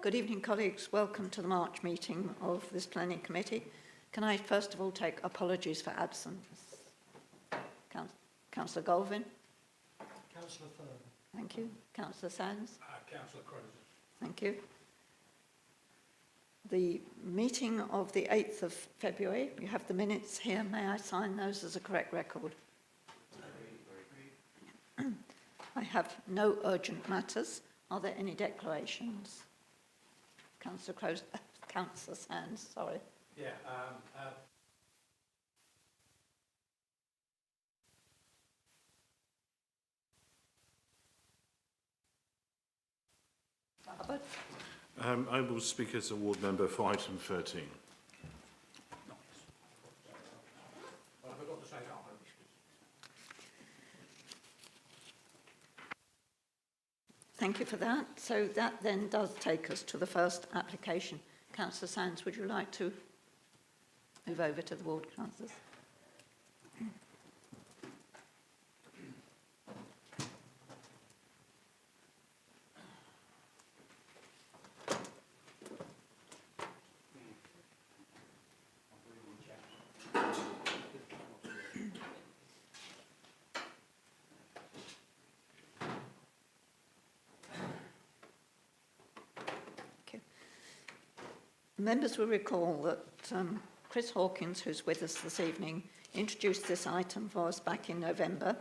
Good evening, colleagues. Welcome to the March meeting of this planning committee. Can I first of all take apologies for absence? Councillor Golvin. Councillor Fern. Thank you. Councillor Sands. Councillor Cronin. Thank you. The meeting of the 8th of February, you have the minutes here. May I sign those as a correct record? I have no urgent matters. Are there any declarations? Councillor Sands, sorry. Yeah. Abbots. I will speak as a ward member for item 13. Thank you for that. So that then does take us to the first application. Councillor Sands, would you like to move over to the ward councillors? Members will recall that Chris Hawkins, who's with us this evening, introduced this item for us back in November.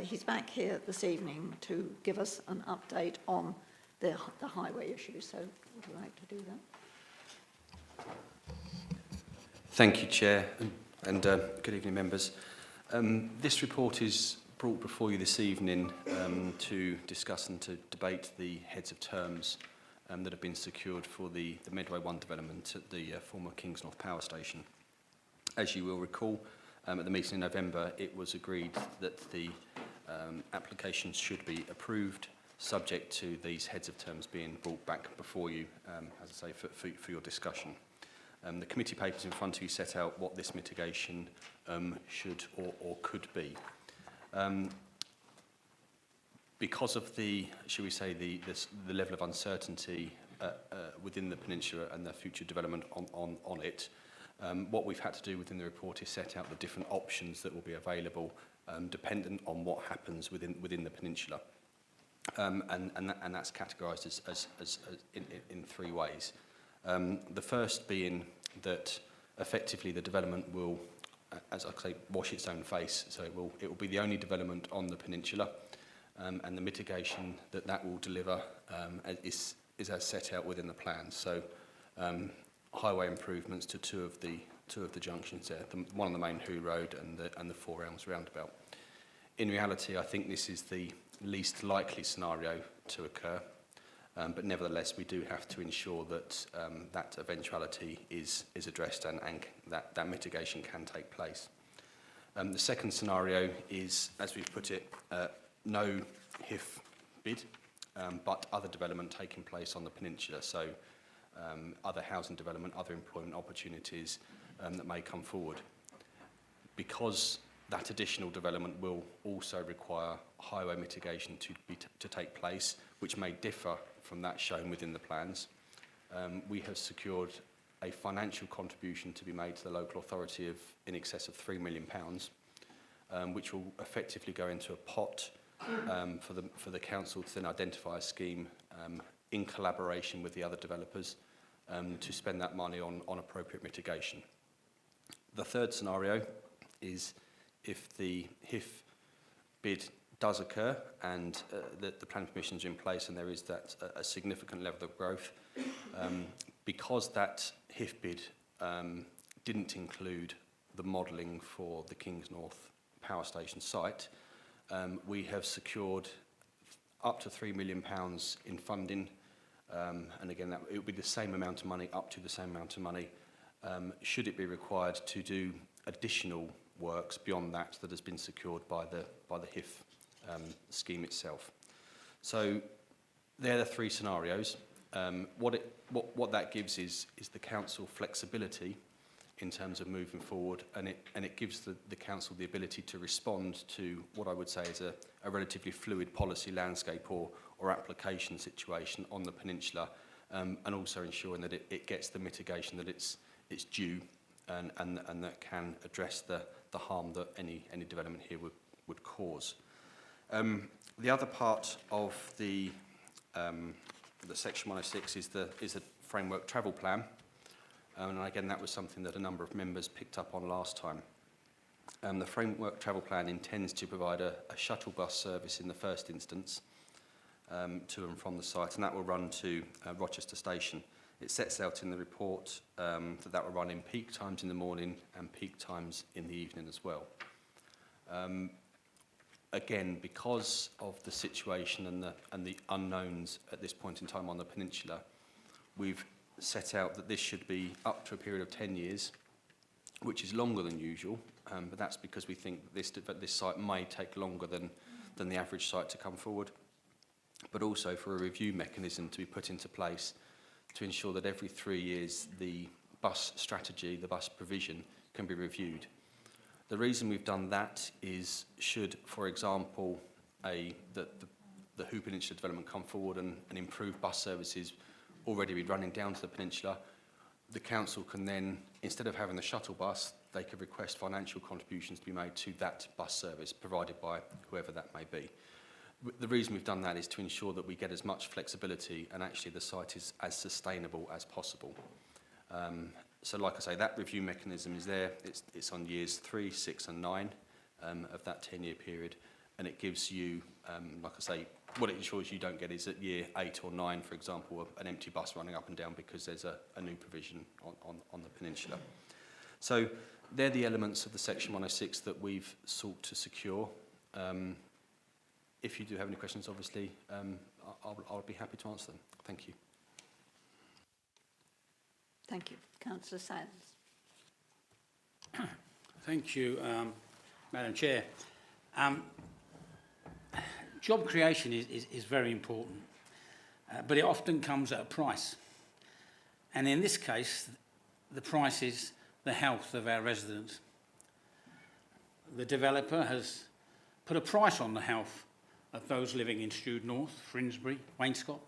He's back here this evening to give us an update on the highway issue. So would you like to do that? Thank you, Chair, and good evening, members. This report is brought before you this evening to discuss and to debate the heads of terms that have been secured for the Medway 1 development at the former Kingsnorth power station. As you will recall, at the meeting in November, it was agreed that the applications should be approved, subject to these heads of terms being brought back before you, as I say, for your discussion. The committee papers in front of you set out what this mitigation should or could be. Because of the, shall we say, the level of uncertainty within the peninsula and the future development on it, what we've had to do within the report is set out the different options that will be available dependent on what happens within the peninsula. And that's categorised as in three ways. The first being that effectively the development will, as I say, wash its own face. So it will be the only development on the peninsula. And the mitigation that will deliver is as set out within the plan. So highway improvements to two of the junctions there, one on the main Who Road and the Four Elms roundabout. In reality, I think this is the least likely scenario to occur, but nevertheless, we do have to ensure that that eventuality is addressed and that mitigation can take place. The second scenario is, as we've put it, no HIF bid, but other development taking place on the peninsula. So other housing development, other employment opportunities that may come forward. Because that additional development will also require highway mitigation to take place, which may differ from that shown within the plans. We have secured a financial contribution to be made to the local authority of in excess of £3 million, which will effectively go into a pot for the council to then identify a scheme in collaboration with the other developers to spend that money on appropriate mitigation. The third scenario is if the HIF bid does occur and the planning permission is in place and there is that a significant level of growth, because that HIF bid didn't include the modelling for the Kingsnorth power station site, we have secured up to £3 million in funding, and again it will be the same amount of money, up to the same amount of money, should it be required to do additional works beyond that has been secured by the HIF scheme itself. So they're the three scenarios. What that gives is the council flexibility in terms of moving forward, and it gives the council the ability to respond to what I would say is a relatively fluid policy landscape or application situation on the peninsula, and also ensuring that it gets the mitigation that it's due and that can address the harm that any development here would cause. The other part of the Section 106 is a framework travel plan, and again that was something that a number of members picked up on last time. The framework travel plan intends to provide a shuttle bus service in the first instance to and from the site, and that will run to Rochester Station. It sets out in the report that will run in peak times in the morning and peak times in the evening as well. Again, because of the situation and the unknowns at this point in time on the peninsula, we've set out that this should be up to a period of 10 years, which is longer than usual, but that's because we think that this site may take longer than the average site to come forward, but also for a review mechanism to be put into place to ensure that every 3 years the bus strategy, the bus provision can be reviewed. The reason we've done that is should, for example, the Hoo Peninsula development come forward and improve bus services already be running down to the peninsula, the council can then, instead of having the shuttle bus, they could request financial contributions to be made to that bus service provided by whoever that may be. The reason we've done that is to ensure that we get as much flexibility and actually the site is as sustainable as possible. So like I say, that review mechanism is there. It's on years 3, 6 and 9 of that 10-year period, and it gives you, like I say, what it ensures you don't get is at year 8 or 9, for example, an empty bus running up and down because there's a new provision on the peninsula. So they're the elements of the Section 106 that we've sought to secure. If you do have any questions, obviously, I'll be happy to answer them. Thank you. Thank you. Councillor Sands. Thank you, Madam Chair. Job creation is very important, but it often comes at a price. And in this case, the price is the health of our residents. The developer has put a price on the health of those living in Strood North, Finsbury, Wainscott,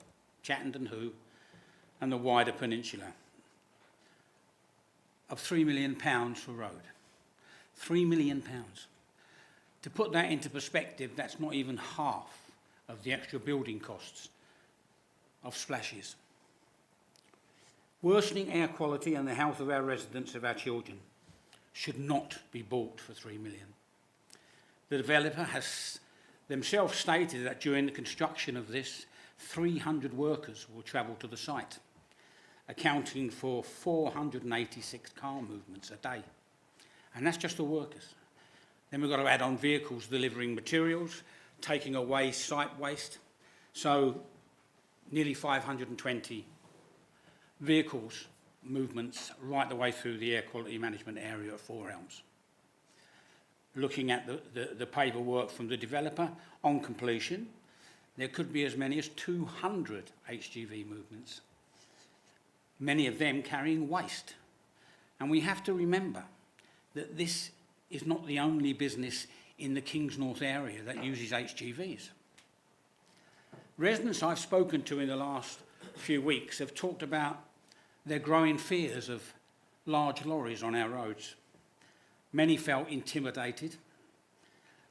Chatham and Hoo, and the wider peninsula, of £3 million for road. £3 million. To put that into perspective, that's not even half of the extra building costs of splashes. Worsening air quality and the health of our residents, of our children, should not be bought for £3 million. The developer has themselves stated that during the construction of this, 300 workers will travel to the site, accounting for 486 car movements a day. And that's just the workers. Then we've got to add on vehicles delivering materials, taking away site waste. So nearly 520 vehicles movements right the way through the air quality management area at Four Elms. Looking at the paperwork from the developer, on completion, there could be as many as 200 HGV movements, many of them carrying waste. And we have to remember that this is not the only business in the Kingsnorth area that uses HGVs. Residents I've spoken to in the last few weeks have talked about their growing fears of large lorries on our roads. Many felt intimidated.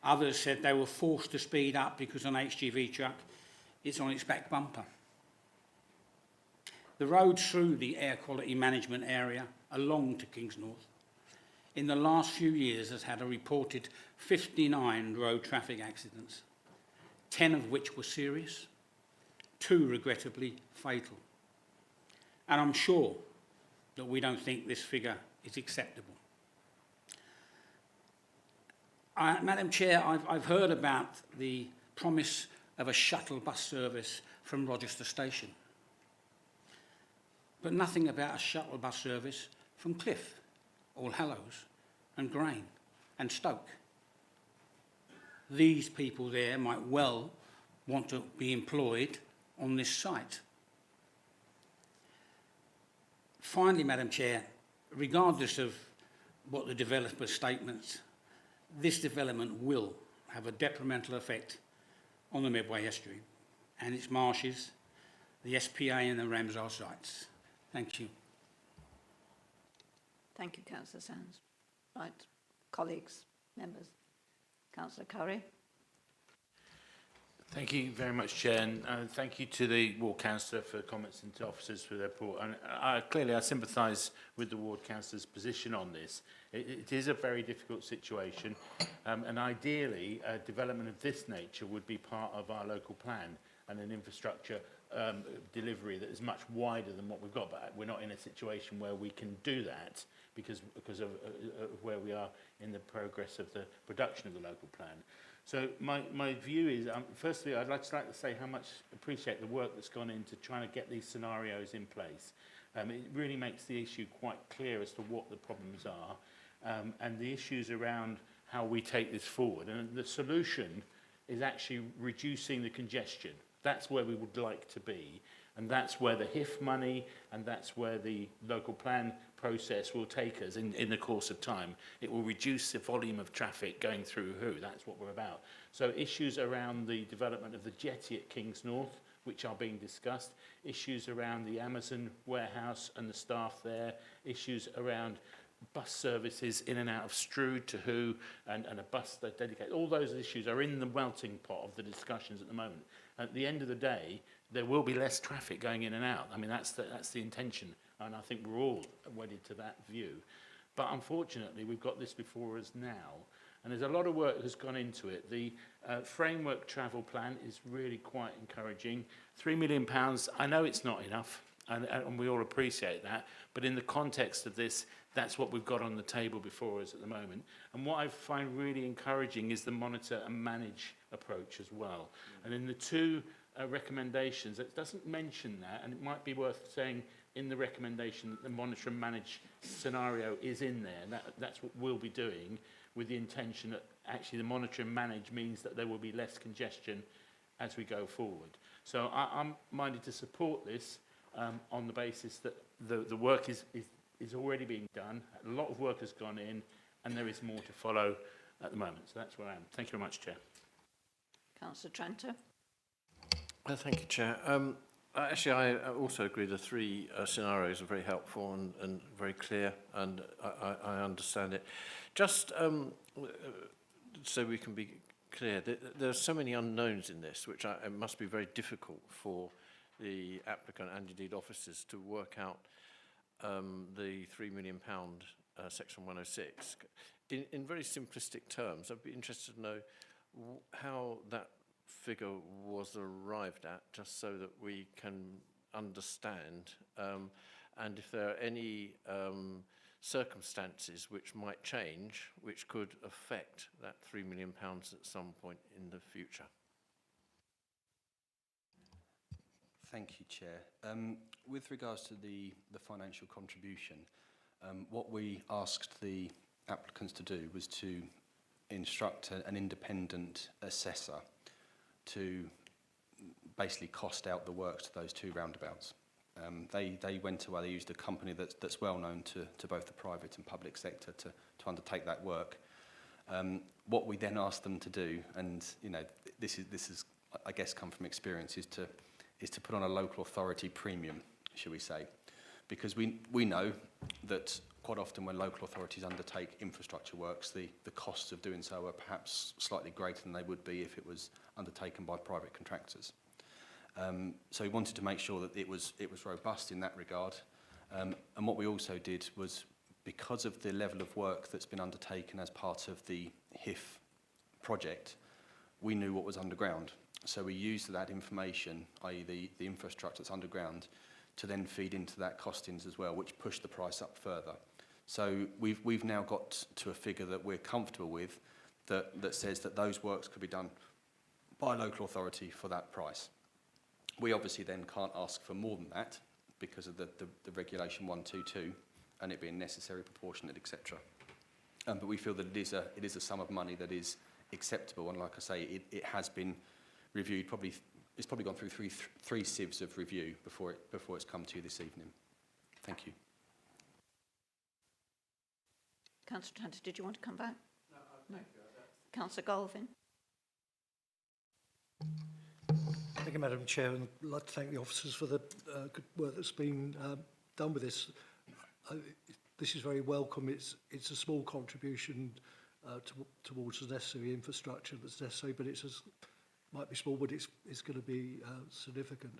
Others said they were forced to speed up because an HGV truck is on its back bumper. The road through the air quality management area along to Kingsnorth in the last few years has had a reported 59 road traffic accidents, 10 of which were serious, 2 regrettably fatal. And I'm sure that we don't think this figure is acceptable. Madam Chair, I've heard about the promise of a shuttle bus service from Rochester Station, but nothing about a shuttle bus service from Cliff, All Hallows and Grain and Stoke. These people there might well want to be employed on this site. Finally, Madam Chair, regardless of what the developer's statements, this development will have a detrimental effect on the Medway estuary and its marshes the SPA and the Ramsar sites. Thank you. Thank you, Councillor Sands. Right, colleagues, members. Councillor Curry. Thank you very much, Chair, and thank you to the Ward Councillor for comments and to officers for their report. And clearly I sympathise with the Ward Councillor's position on this. It is a very difficult situation, and ideally development of this nature would be part of our local plan and an infrastructure delivery that is much wider than what we've got, but we're not in a situation where we can do that because of where we are in the progress of the production of the local plan. So my view is, firstly, I'd like to say how much appreciate the work that's gone into trying to get these scenarios in place. It really makes the issue quite clear as to what the problems are and the issues around how we take this forward. And the solution is actually reducing the congestion. That's where we would like to be. And that's where the HIF money and that's where the local plan process will take us in the course of time. It will reduce the volume of traffic going through That's what we're about. So issues around the development of the jetty at Kingsnorth, which are being discussed, issues around the Amazon warehouse and the staff there, issues around bus services in and out of Strood to and a bus that dedicated. All those issues are in the melting pot of the discussions at the moment. At the end of the day, there will be less traffic going in and out. I mean, that's the intention, and I think we're all wedded to that view. But unfortunately, we've got this before us now, and there's a lot of work that's gone into it. The framework travel plan is really quite encouraging. £3 million, I know it's not enough, and we all appreciate that, but in the context of this, that's what we've got on the table before us at the moment. And what I find really encouraging is the monitor and manage approach as well. And in the two recommendations, it doesn't mention that, and it might be worth saying in the recommendation that the monitor and manage scenario is in there, and that's what we'll be doing with the intention that actually the monitor and manage means that there will be less congestion as we go forward. So I'm minded to support this on the basis that the work is already being done, a lot of work has gone in, and there is more to follow at the moment. So that's where I am. Thank you very much, Chair. Councillor Tranter. Thank you, Chair. Actually, I also agree the three scenarios are very helpful and very clear, and I understand it. Just so we can be clear, there are so many unknowns in this, which it must be very difficult for the applicant and indeed officers to work out the £3 million Section 106. In very simplistic terms, I'd be interested to know how that figure was arrived at, just so that we can understand, and if there are any circumstances which might change, which could affect that £3 million at some point in the future. Thank you, Chair. With regards to the financial contribution, what we asked the applicants to do was to instruct an independent assessor to basically cost out the works to those two roundabouts. They went away, they used a company that's well known to both the private and public sector to undertake that work. What we then asked them to do, and you know, this is I guess come from experience, is to put on a local authority premium, shall we say, because we know that quite often when local authorities undertake infrastructure works, the costs of doing so are perhaps slightly greater than they would be if it was undertaken by private contractors. So we wanted to make sure that it was robust in that regard. And what we also did was, because of the level of work that's been undertaken as part of the HIF project, we knew what was underground. So we used that information, i.e. the infrastructure that's underground, to then feed into that costings as well, which pushed the price up further. So we've now got to a figure that we're comfortable with that says that those works could be done by a local authority for that price. We obviously then can't ask for more than that because of the regulation 122 and it being necessary, proportionate, etc. But we feel that it is a sum of money that is acceptable, and like I say, it has been reviewed. It's probably gone through three sieves of review before it's come to you this evening. Thank you. Councillor Tranter, did you want to come back? No. Councillor Galvin. Thank you, Madam Chair, and I'd like to thank the officers for the good work that's been done with this. This is very welcome. It's a small contribution towards the necessary infrastructure that's necessary, but might be small, but it's going to be significant.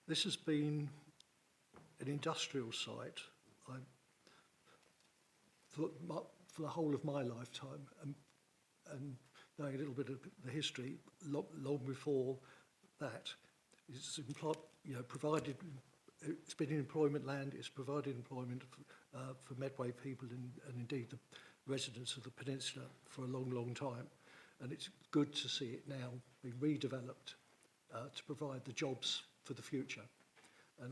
This has been an industrial site for the whole of my lifetime, and knowing a little bit of the history, long before that, it's provided. It's been in employment land. It's provided employment for Medway people and indeed the residents of the peninsula for a long, long time. And it's good to see it now being redeveloped to provide the jobs for the future. And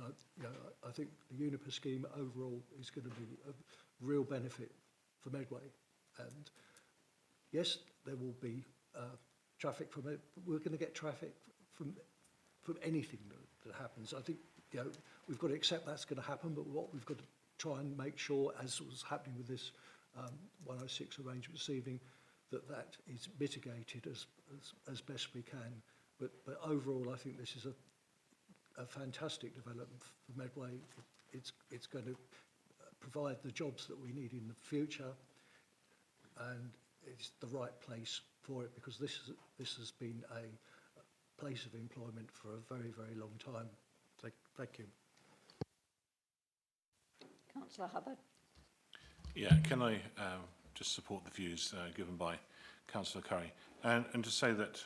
I think the Uniper scheme overall is going to be a real benefit for Medway. And yes, there will be traffic from it. We're going to get traffic from anything that happens. I think we've got to accept that's going to happen, but what we've got to try and make sure, as was happening with this 106 arrangement this evening, that is mitigated as best we can. But overall, I think this is a fantastic development for Medway. It's going to provide the jobs that we need in the future, and it's the right place for it, because this has been a place of employment for a very, very long time. Thank you. Councillor Hubbard. Yeah, can I just support the views given by Councillor Curry, and to say that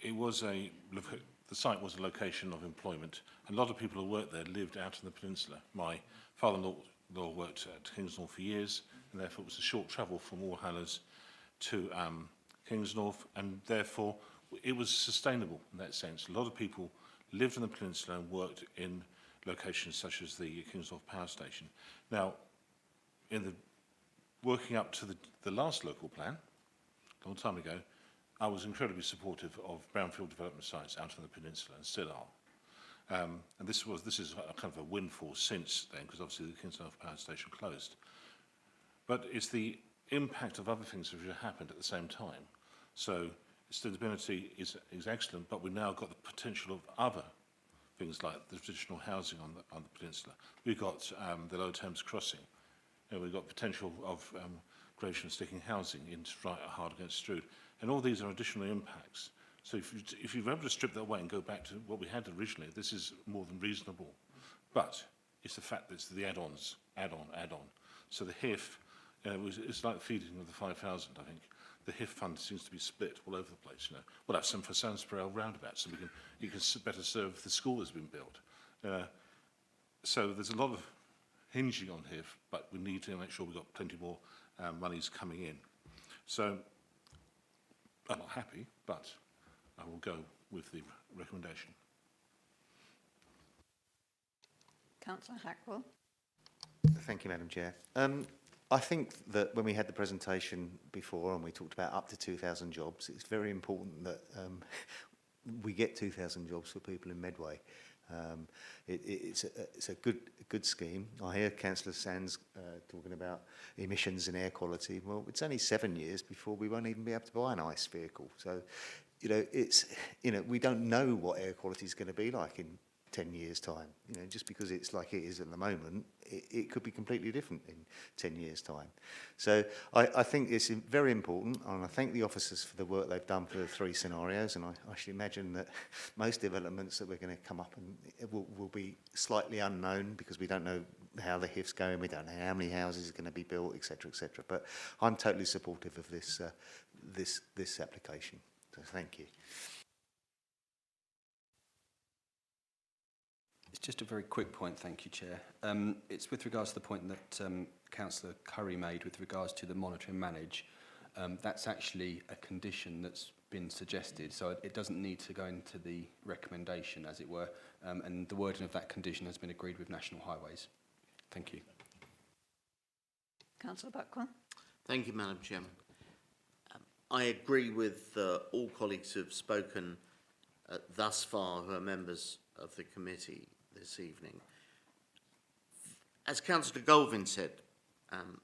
the site was a location of employment, and a lot of people who worked there lived out in the peninsula. My father-in-law worked at Kingsnorth for years, and therefore it was a short travel from All Hallows to Kingsnorth, and therefore it was sustainable in that sense. A lot of people lived in the peninsula and worked in locations such as the Kingsnorth Power Station. Now, in the working up to the last local plan, a long time ago, I was incredibly supportive of brownfield development sites out on the peninsula, and still are. And this is a kind of a windfall since then, because obviously the Kingsnorth Power Station closed. But it's the impact of other things that have happened at the same time. So sustainability is excellent, but we've now got the potential of other things like the traditional housing on the peninsula. We've got the Lower Thames Crossing. We've got potential of creation of sticking housing right hard against Strood. And all these are additional impacts. So if you're able to strip that away and go back to what we had originally, this is more than reasonable. But it's the fact that it's the add-ons, add-on. So the HIF, it's like feeding of the 5,000, I think. The HIF fund seems to be split all over the place. We'll have some for Sandsborough roundabout, so you can better serve the school that's been built. So there's a lot of hinging on HIF, but we need to make sure we've got plenty more monies coming in. So I'm not happy, but I will go with the recommendation. Councillor Hackwell. Thank you, Madam Chair. I think that when we had the presentation before and we talked about up to 2,000 jobs, it's very important that we get 2,000 jobs for people in Medway. It's a good scheme. I hear Councillor Sands talking about emissions and air quality. Well, it's only 7 years before we won't even be able to buy an ICE vehicle. So, we don't know what air quality is going to be like in 10 years' time. Just because it's like it is at the moment, it could be completely different in 10 years' time. So I think it's very important, and I thank the officers for the work they've done for the 3 scenarios, and I should imagine that most developments that we're going to come up and will be slightly unknown, because we don't know how the HIF's going, we don't know how many houses are going to be built, etc., etc. But I'm totally supportive of this application. So thank you. It's just a very quick point, thank you, Chair. It's with regards to the point that Councillor Curry made with regards to the monitor and manage. That's actually a condition that's been suggested, so it doesn't need to go into the recommendation, as it were, and the wording of that condition has been agreed with National Highways. Thank you. Councillor Buckwell. Thank you, Madam Chairman. I agree with all colleagues who have spoken thus far, who are members of the committee this evening. As Councillor Goldwyn said, and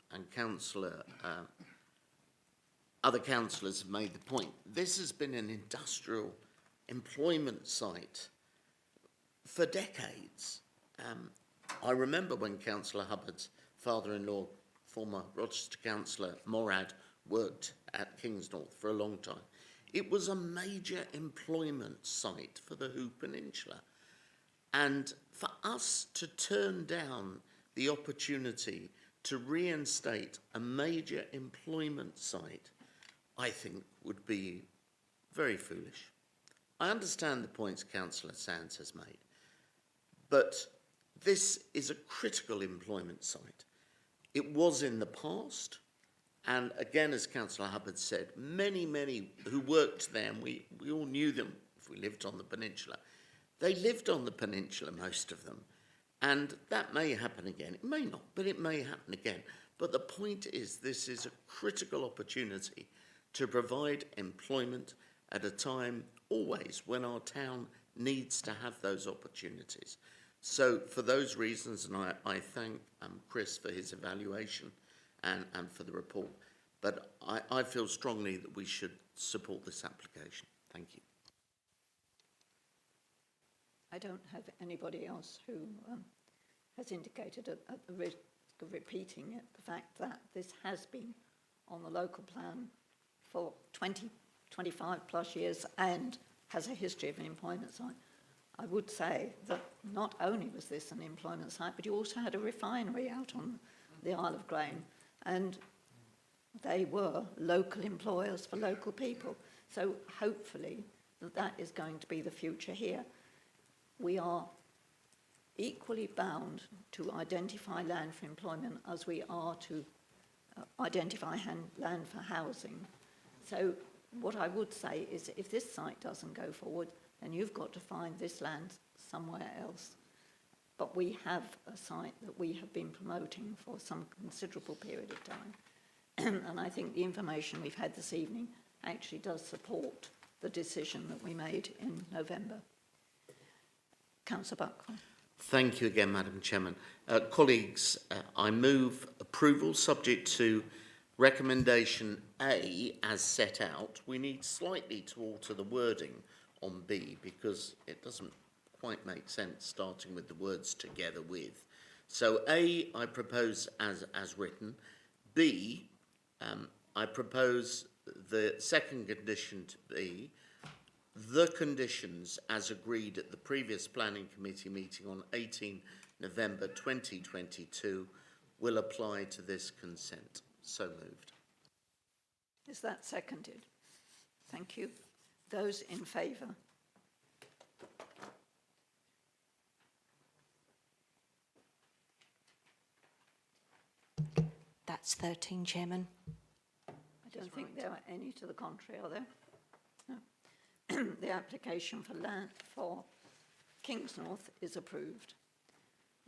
other councillors have made the point, this has been an industrial employment site for decades. I remember when Councillor Hubbard's father-in-law, former Rochester councillor Morad, worked at Kingsnorth for a long time. It was a major employment site for the Hoo Peninsula. And for us to turn down the opportunity to reinstate a major employment site, I think would be very foolish. I understand the points Councillor Sands has made, but this is a critical employment site. It was in the past, and again, as Councillor Hubbard said, many who worked there, and we all knew them if we lived on the peninsula. They lived on the peninsula, most of them, and that may happen again. It may not, but it may happen again. But the point is, this is a critical opportunity to provide employment at a time always when our town needs to have those opportunities. So for those reasons, and I thank Chris for his evaluation and for the report, but I feel strongly that we should support this application. Thank you. I don't have anybody else who has indicated at the risk of repeating it, the fact that this has been on the local plan for 20, 25 plus years and has a history of an employment site. I would say that not only was this an employment site, but you also had a refinery out on the Isle of Grain, and they were local employers for local people. So hopefully that is going to be the future here. We are equally bound to identify land for employment as we are to identify land for housing. So what I would say is, if this site doesn't go forward, then you've got to find this land somewhere else. But we have a site that we have been promoting for some considerable period of time. And I think the information we've had this evening actually does support the decision that we made in November. Councillor Buckland. Thank you again, Madam Chairman. Colleagues, I move approval subject to recommendation A as set out. We need slightly to alter the wording on B because it doesn't quite make sense starting with the words together with. So A, I propose as written. B, I propose the second condition to be the conditions as agreed at the previous Planning Committee meeting on 18 November 2022 will apply to this consent. So moved. Is that seconded? Thank you. Those in favour? That's 13, Chairman. I don't think there are any to the contrary, are there? No. The application for land for Kingsnorth is approved.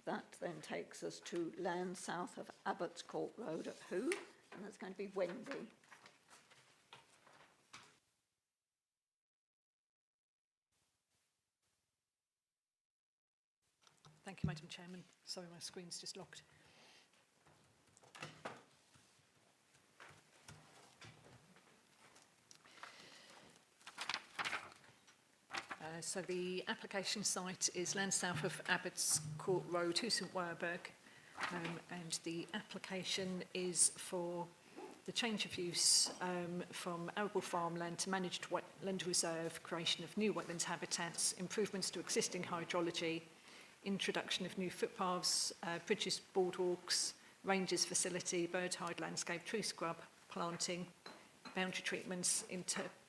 That then takes us to land south of Abbots Court Road at Hoo, and that's going to be Wendy. Thank you, Madam Chairman. Sorry, my screen's just locked. So the application site is land south of Abbots Court Road, Hoo St Werburgh, and the application is for the change of use from arable farmland to managed wetland reserve, creation of new wetlands habitats, improvements to existing hydrology, introduction of new footpaths, bridges, boardwalks, ranges facility, bird hide landscape, tree scrub, planting, boundary treatments,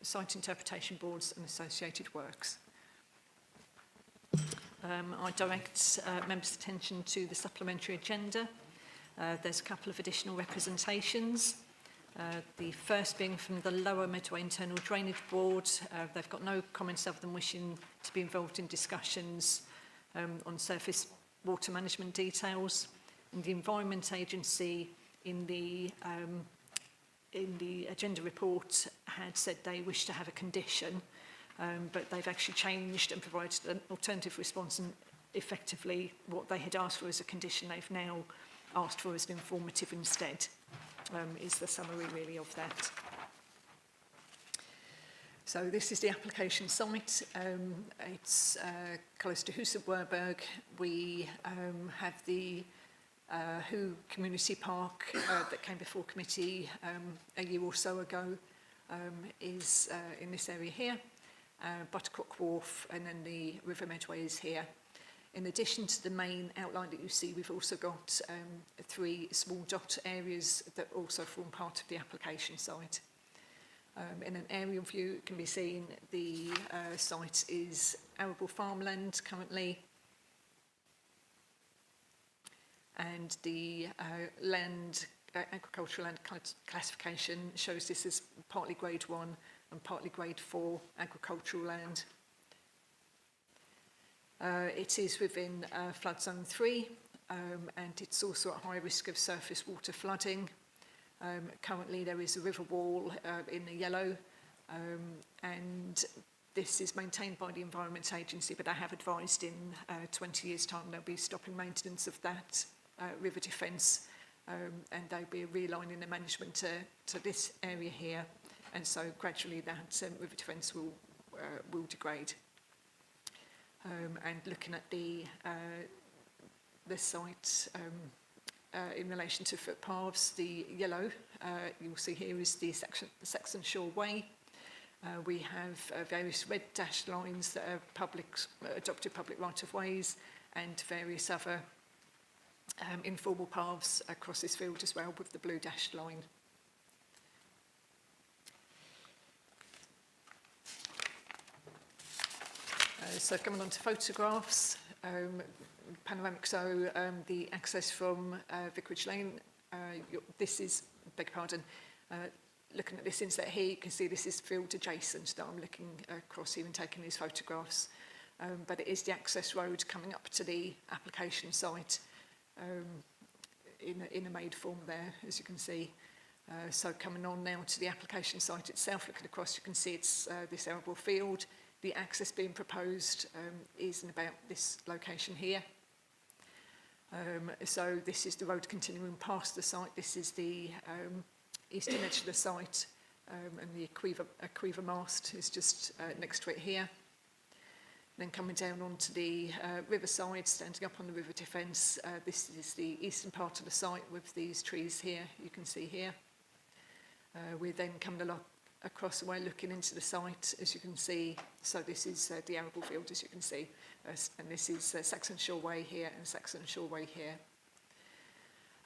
site interpretation boards and associated works. I direct members' attention to the supplementary agenda. There's a couple of additional representations. The first being from the Lower Medway Internal Drainage Board. They've got no comments other than wishing to be involved in discussions on surface water management details. And the Environment Agency in the agenda report had said they wish to have a condition, but they've actually changed and provided an alternative response, and effectively what they had asked for as a condition they've now asked for as an informative instead, is the summary really of that. So this is the application site. It's close to Werburgh. We have the Who Community Park that came before committee a year or so ago, is in this area here. Buttercock Wharf, and then the River Medway is here. In addition to the main outline that you see, we've also got 3 small dot areas that also form part of the application site. In an aerial view, it can be seen the site is arable farmland currently, and the agricultural land classification shows this as partly grade 1 and partly grade 4 agricultural land. It is within flood zone 3, and it's also at high risk of surface water flooding. Currently there is a river wall in the yellow, and this is maintained by the Environment Agency, but I have advised in 20 years' time they'll be stopping maintenance of that river defence, and they'll be realigning the management to this area here, and so gradually that river defence will degrade. And looking at the site in relation to footpaths, the yellow you'll see here is the Saxon Shore Way. We have various red dashed lines that are adopted public right-of-ways, and various other informal paths across this field as well with the blue dashed line. So coming on to photographs, panoramic, so the access from Vicarage Lane, this is, beg your pardon, looking at this inset here, you can see this is field adjacent that I'm looking across here and taking these photographs. But it is the access road coming up to the application site in a made form there, as you can see. So coming on now to the application site itself, looking across, you can see it's this arable field. The access being proposed is in about this location here. So this is the road continuing past the site. This is the eastern edge of the site, and the Aquiva mast is just next to it here. Then coming down onto the riverside, standing up on the river defence, this is the eastern part of the site with these trees here, you can see here. We're then coming along across the way looking into the site, as you can see. So this is the arable field, as you can see, and this is Saxon Shore Way here and Saxon Shore Way here.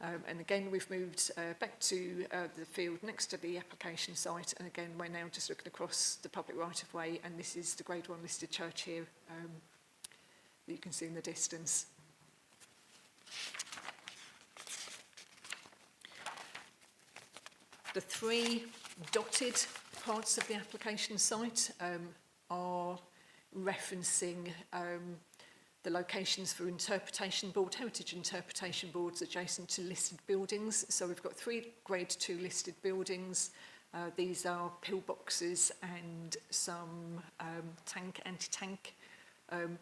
And again, we've moved back to the field next to the application site, and again, we're now just looking across the public right-of-way, and this is the Grade 1 listed church here that you can see in the distance. The 3 dotted parts of the application site are referencing the locations for heritage interpretation boards adjacent to listed buildings. So we've got 3 grade 2 listed buildings. These are pillboxes and some anti-tank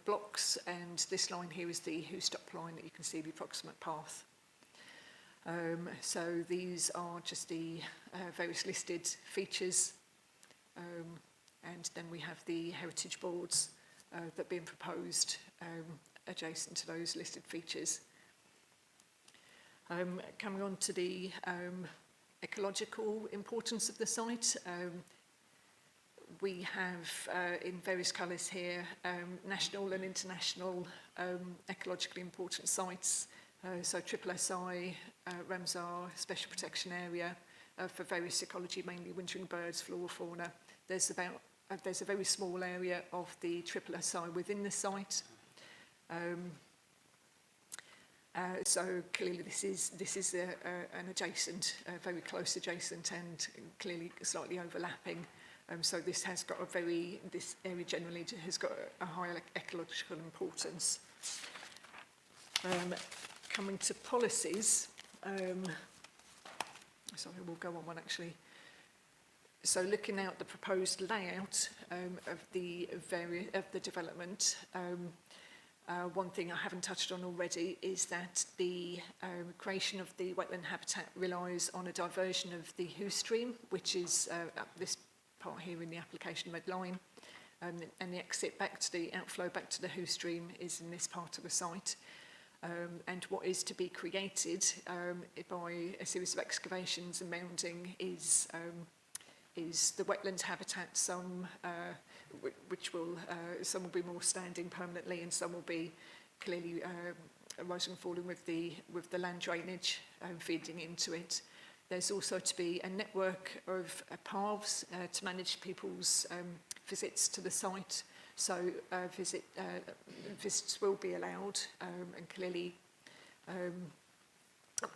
blocks, and this line here is the Who Stop line that you can see the approximate path. So these are just the various listed features, and then we have the heritage boards that are being proposed adjacent to those listed features. Coming on to the ecological importance of the site, we have in various colours here national and international ecologically important sites. So SSSI, Ramsar, Special Protection Area for various ecology, mainly wintering birds, flora, fauna. There's a very small area of the SSSI within the site. So clearly this is an adjacent, very close adjacent, and clearly slightly overlapping. So this area generally has got a high ecological importance. Coming to policies, sorry, we'll go on one actually. So looking at the proposed layout of the development, one thing I haven't touched on already is that the creation of the wetland habitat relies on a diversion of the Who stream, which is up this part here in the application red line. And the exit back to the outflow back to the Who stream is in this part of the site. And what is to be created by a series of excavations and mounding is the wetland habitat, which will some will be more standing permanently, and some will be clearly rising and falling with the land drainage feeding into it. There's also to be a network of paths to manage people's visits to the site. So visits will be allowed, and clearly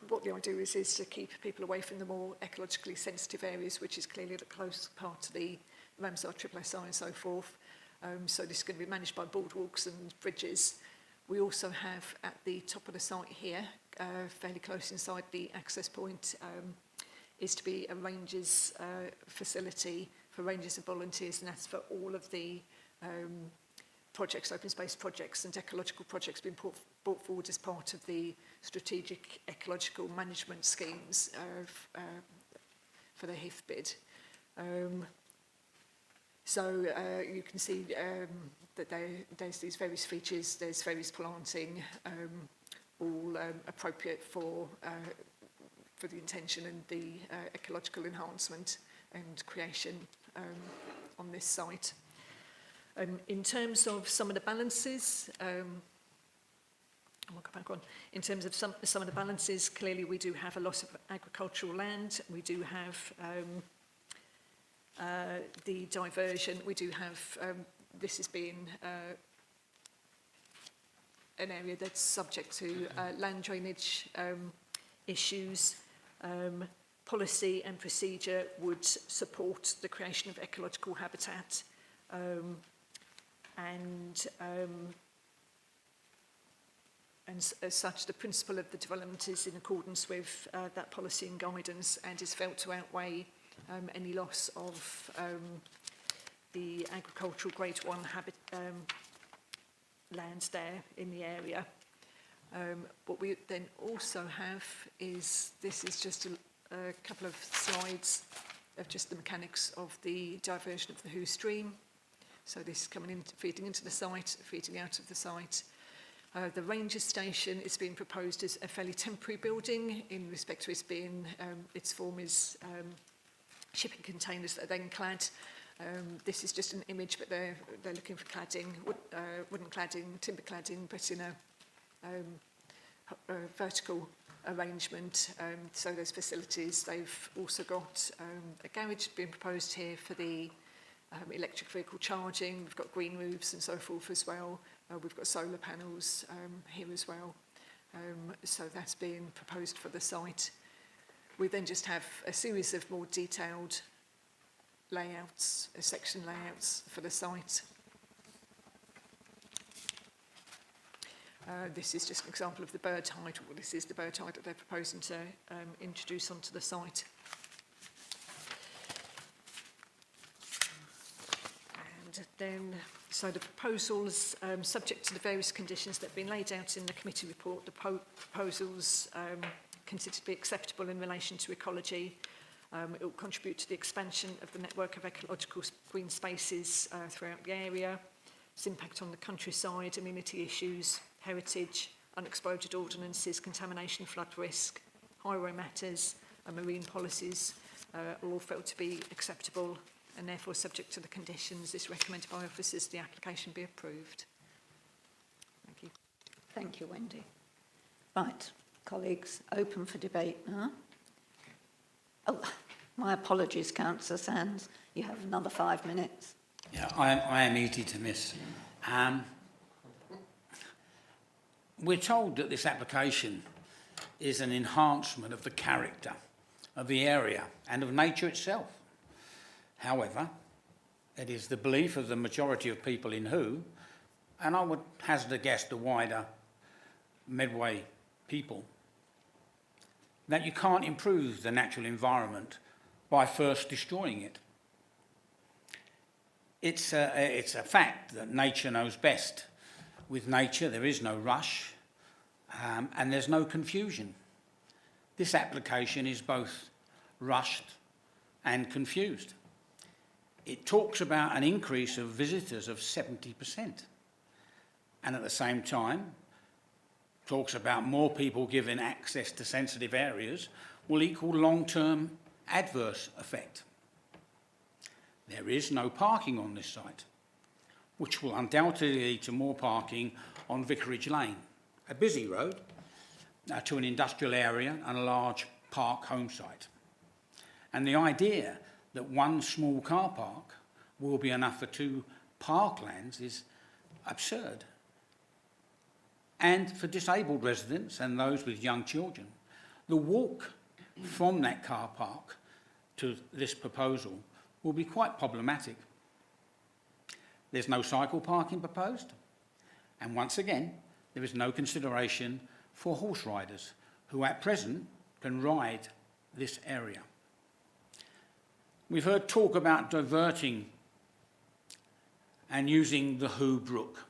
what the idea is to keep people away from the more ecologically sensitive areas, which is clearly the close part to the Ramsar, Triple SI and so forth. So this is going to be managed by boardwalks and bridges. We also have at the top of the site here, fairly close inside the access point, is to be a rangers facility for rangers and volunteers, and that's for all of the projects, open space projects and ecological projects being brought forward as part of the strategic ecological management schemes for the HIF bid. So you can see that there's these various features, there's various planting, all appropriate for the intention and the ecological enhancement and creation on this site. In terms of some of the balances, I'll go back on. In terms of some of the balances, clearly we do have a loss of agricultural land. We do have the diversion. We do have, this has been an area that's subject to land drainage issues. Policy and procedure would support the creation of ecological habitat, and as such, the principle of the development is in accordance with that policy and guidance, and is felt to outweigh any loss of the agricultural grade 1 land there in the area. What we then also have is, this is just a couple of slides of just the mechanics of the diversion of the Who stream. So this is coming in, feeding into the site, feeding out of the site. The ranger station is being proposed as a fairly temporary building in respect to its being, its form is shipping containers that are then clad. This is just an image, but they're looking for cladding, wooden cladding, timber cladding, but in a vertical arrangement. So those facilities, they've also got a garage being proposed here for the electric vehicle charging. We've got green roofs and so forth as well. We've got solar panels here as well. So that's being proposed for the site. We then just have a series of more detailed layouts, section layouts for the site. This is just an example of the bird hide. Well, this is the bird hide that they're proposing to introduce onto the site. And then, so the proposals, subject to the various conditions that have been laid out in the committee report, the proposals considered to be acceptable in relation to ecology. It will contribute to the expansion of the network of ecological green spaces throughout the area, its impact on the countryside, amenity issues, heritage, unexploded ordinances, contamination, flood risk, highway matters and marine policies are all felt to be acceptable, and therefore subject to the conditions it's recommended by officers the application be approved. Thank you. Thank you, Wendy. Right, colleagues, open for debate now. Oh, my apologies, Councillor Sands. You have another 5 minutes. Yeah, I am easy to miss. We're told that this application is an enhancement of the character of the area and of nature itself. However, it is the belief of the majority of people in Who, and I would hazard a guess the wider Medway people, that you can't improve the natural environment by first destroying it. It's a fact that nature knows best. With nature, there is no rush and there's no confusion. This application is both rushed and confused. it talks about an increase of visitors of 70%. And at the same time, talks about more people given access to sensitive areas will equal long-term adverse effect. There is no parking on this site, which will undoubtedly lead to more parking on Vicarage Lane, a busy road, to an industrial area and a large park home site. And the idea that one small car park will be enough for 2 parklands is absurd. And for disabled residents and those with young children, the walk from that car park to this proposal will be quite problematic. There's no cycle parking proposed, and once again, there is no consideration for horse riders who at present can ride this area. We've heard talk about diverting and using the Hoo Brook.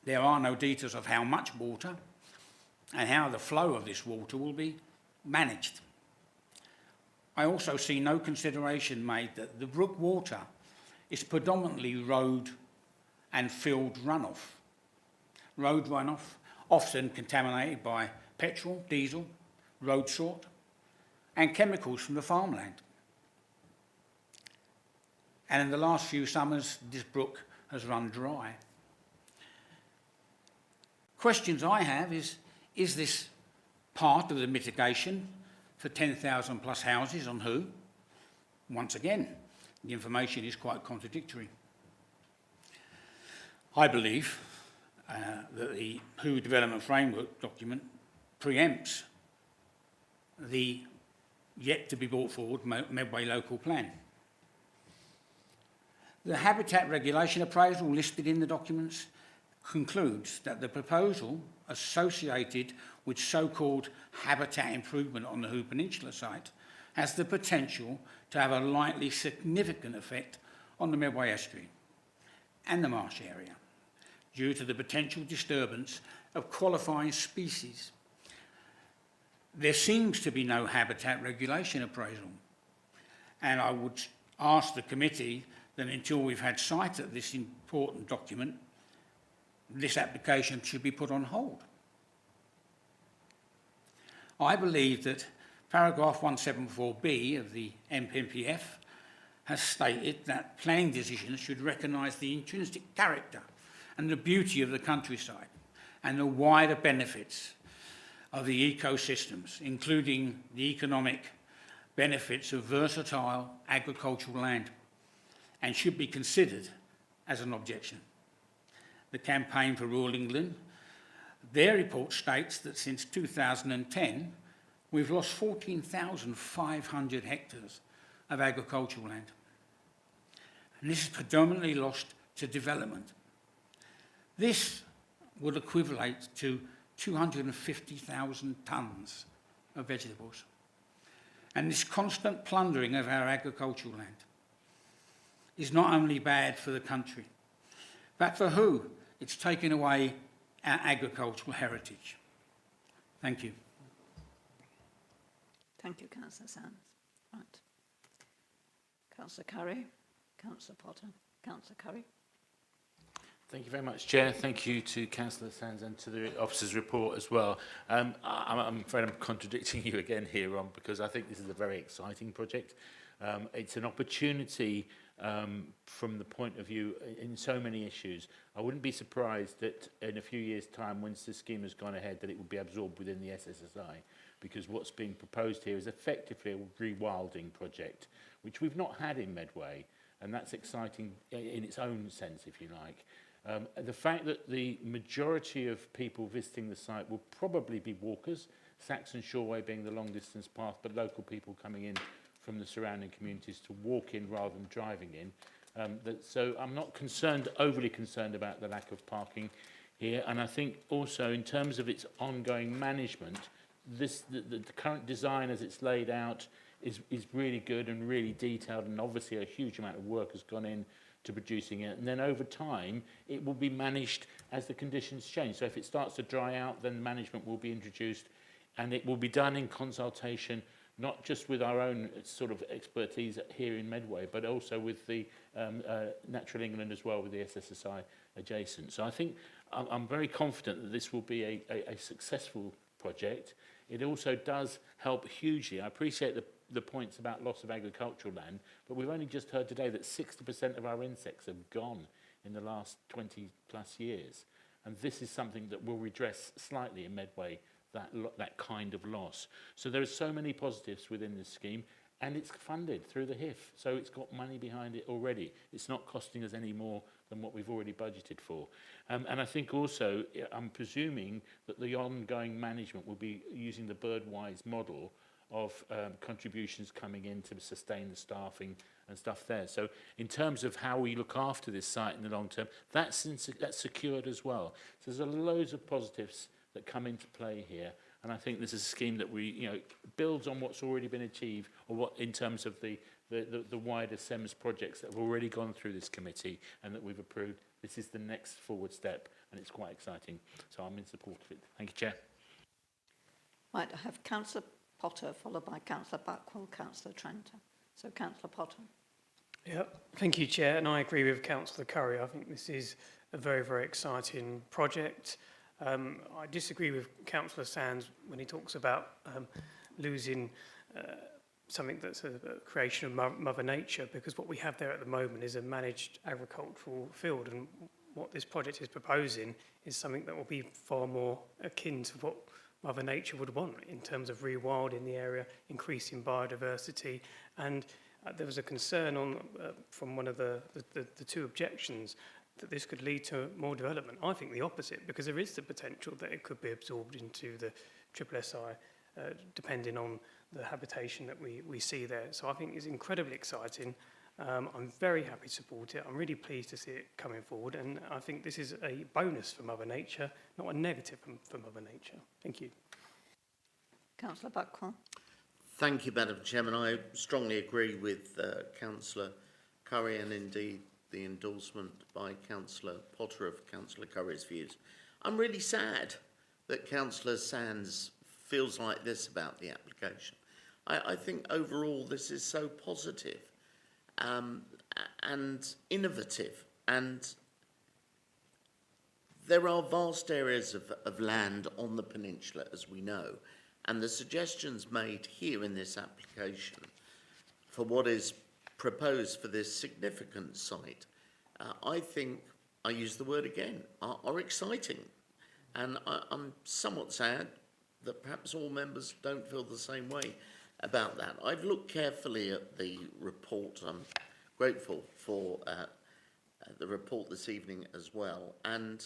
There are no details of how much water and how the flow of this water will be managed. I also see no consideration made that the brook water is predominantly road and field runoff. Road runoff, often contaminated by petrol, diesel, road salt, and chemicals from the farmland. And in the last few summers, this brook has run dry. Questions I have is this part of the mitigation for 10,000 plus houses on Hoo? Once again, the information is quite contradictory. I believe that the Hoo Development Framework document preempts the yet to be brought forward Medway Local Plan. The habitat regulation appraisal listed in the documents concludes that the proposal associated with so-called habitat improvement on the Hoo Peninsula site has the potential to have a likely significant effect on the Medway estuary and the marsh area due to the potential disturbance of qualifying species. There seems to be no habitat regulation appraisal, and I would ask the committee that until we've had sight of this important document, this application should be put on hold. I believe that paragraph 174B of the MPPF has stated that planning decisions should recognise the intrinsic character and the beauty of the countryside and the wider benefits of the ecosystems, including the economic benefits of versatile agricultural land, and should be considered as an objection. The Campaign for Rural England, their report states that since 2010, we've lost 14,500 hectares of agricultural land. And this is predominantly lost to development. This would equivalent to 250,000 tonnes of vegetables. And this constant plundering of our agricultural land is not only bad for the country, but for who? It's taken away our agricultural heritage. Thank you. Thank you, Councillor Sands. Right. Councillor Curry, Councillor Potter, Councillor Curry. Thank you very much, Chair. Thank you to Councillor Sands and to the officer's report as well. I'm afraid I'm contradicting you again here, Ron, because I think this is a very exciting project. It's an opportunity from the point of view in so many issues. I wouldn't be surprised that in a few years' time, once the scheme has gone ahead, that it will be absorbed within the SSSI, because what's being proposed here is effectively a rewilding project, which we've not had in Medway, and that's exciting in its own sense, if you like. The fact that the majority of people visiting the site will probably be walkers, Saxon Shoreway being the long-distance path, but local people coming in from the surrounding communities to walk in rather than driving in. So I'm not overly concerned about the lack of parking here. And I think also in terms of its ongoing management, the current design as it's laid out is really good and really detailed, and obviously a huge amount of work has gone in to producing it. And then over time, it will be managed as the conditions change. So if it starts to dry out, then management will be introduced, and it will be done in consultation not just with our own sort of expertise here in Medway, but also with the Natural England as well, with the SSSI adjacent. So I think I'm very confident that this will be a successful project. It also does help hugely. I appreciate the points about loss of agricultural land, but we've only just heard today that 60% of our insects have gone in the last 20 plus years. And this is something that will redress slightly in Medway that kind of loss. So there are so many positives within this scheme, and it's funded through the HIF. So it's got money behind it already. It's not costing us any more than what we've already budgeted for. And I think also, I'm presuming that the ongoing management will be using the Birdwise model of contributions coming in to sustain the staffing and stuff there. So in terms of how we look after this site in the long term, that's secured as well. So there's loads of positives that come into play here. And I think this is a scheme that builds on what's already been achieved, or what in terms of the wider SEMS projects that have already gone through this committee and that we've approved. This is the next forward step, and it's quite exciting. So I'm in support of it. Thank you, Chair. Right, I have Councillor Potter, followed by Councillor Buckwell, Councillor Tranter. So Councillor Potter. Yeah, thank you, Chair, and I agree with Councillor Curry. I think this is a very, very exciting project. I disagree with Councillor Sands when he talks about losing something that's a creation of Mother Nature, because what we have there at the moment is a managed agricultural field, and what this project is proposing is something that will be far more akin to what Mother Nature would want in terms of rewilding the area, increasing biodiversity. And there was a concern from one of the two objections that this could lead to more development. I think the opposite, because there is the potential that it could be absorbed into the SSSI, depending on the habitation that we see there. So I think it's incredibly exciting. I'm very happy to support it. I'm really pleased to see it coming forward, and I think this is a bonus for Mother Nature, not a negative for Mother Nature. Thank you. Councillor Buckwell. Thank you, Madam Chairman. I strongly agree with Councillor Curry, and indeed the endorsement by Councillor Potter of Councillor Curry's views. I'm really sad that Councillor Sands feels like this about the application. I think overall this is so positive and innovative, and there are vast areas of land on the peninsula, as we know, and the suggestions made here in this application for what is proposed for this significant site, I think, I use the word again, are exciting. And I'm somewhat sad that perhaps all members don't feel the same way about that. I've looked carefully at the report. I'm grateful for the report this evening as well. And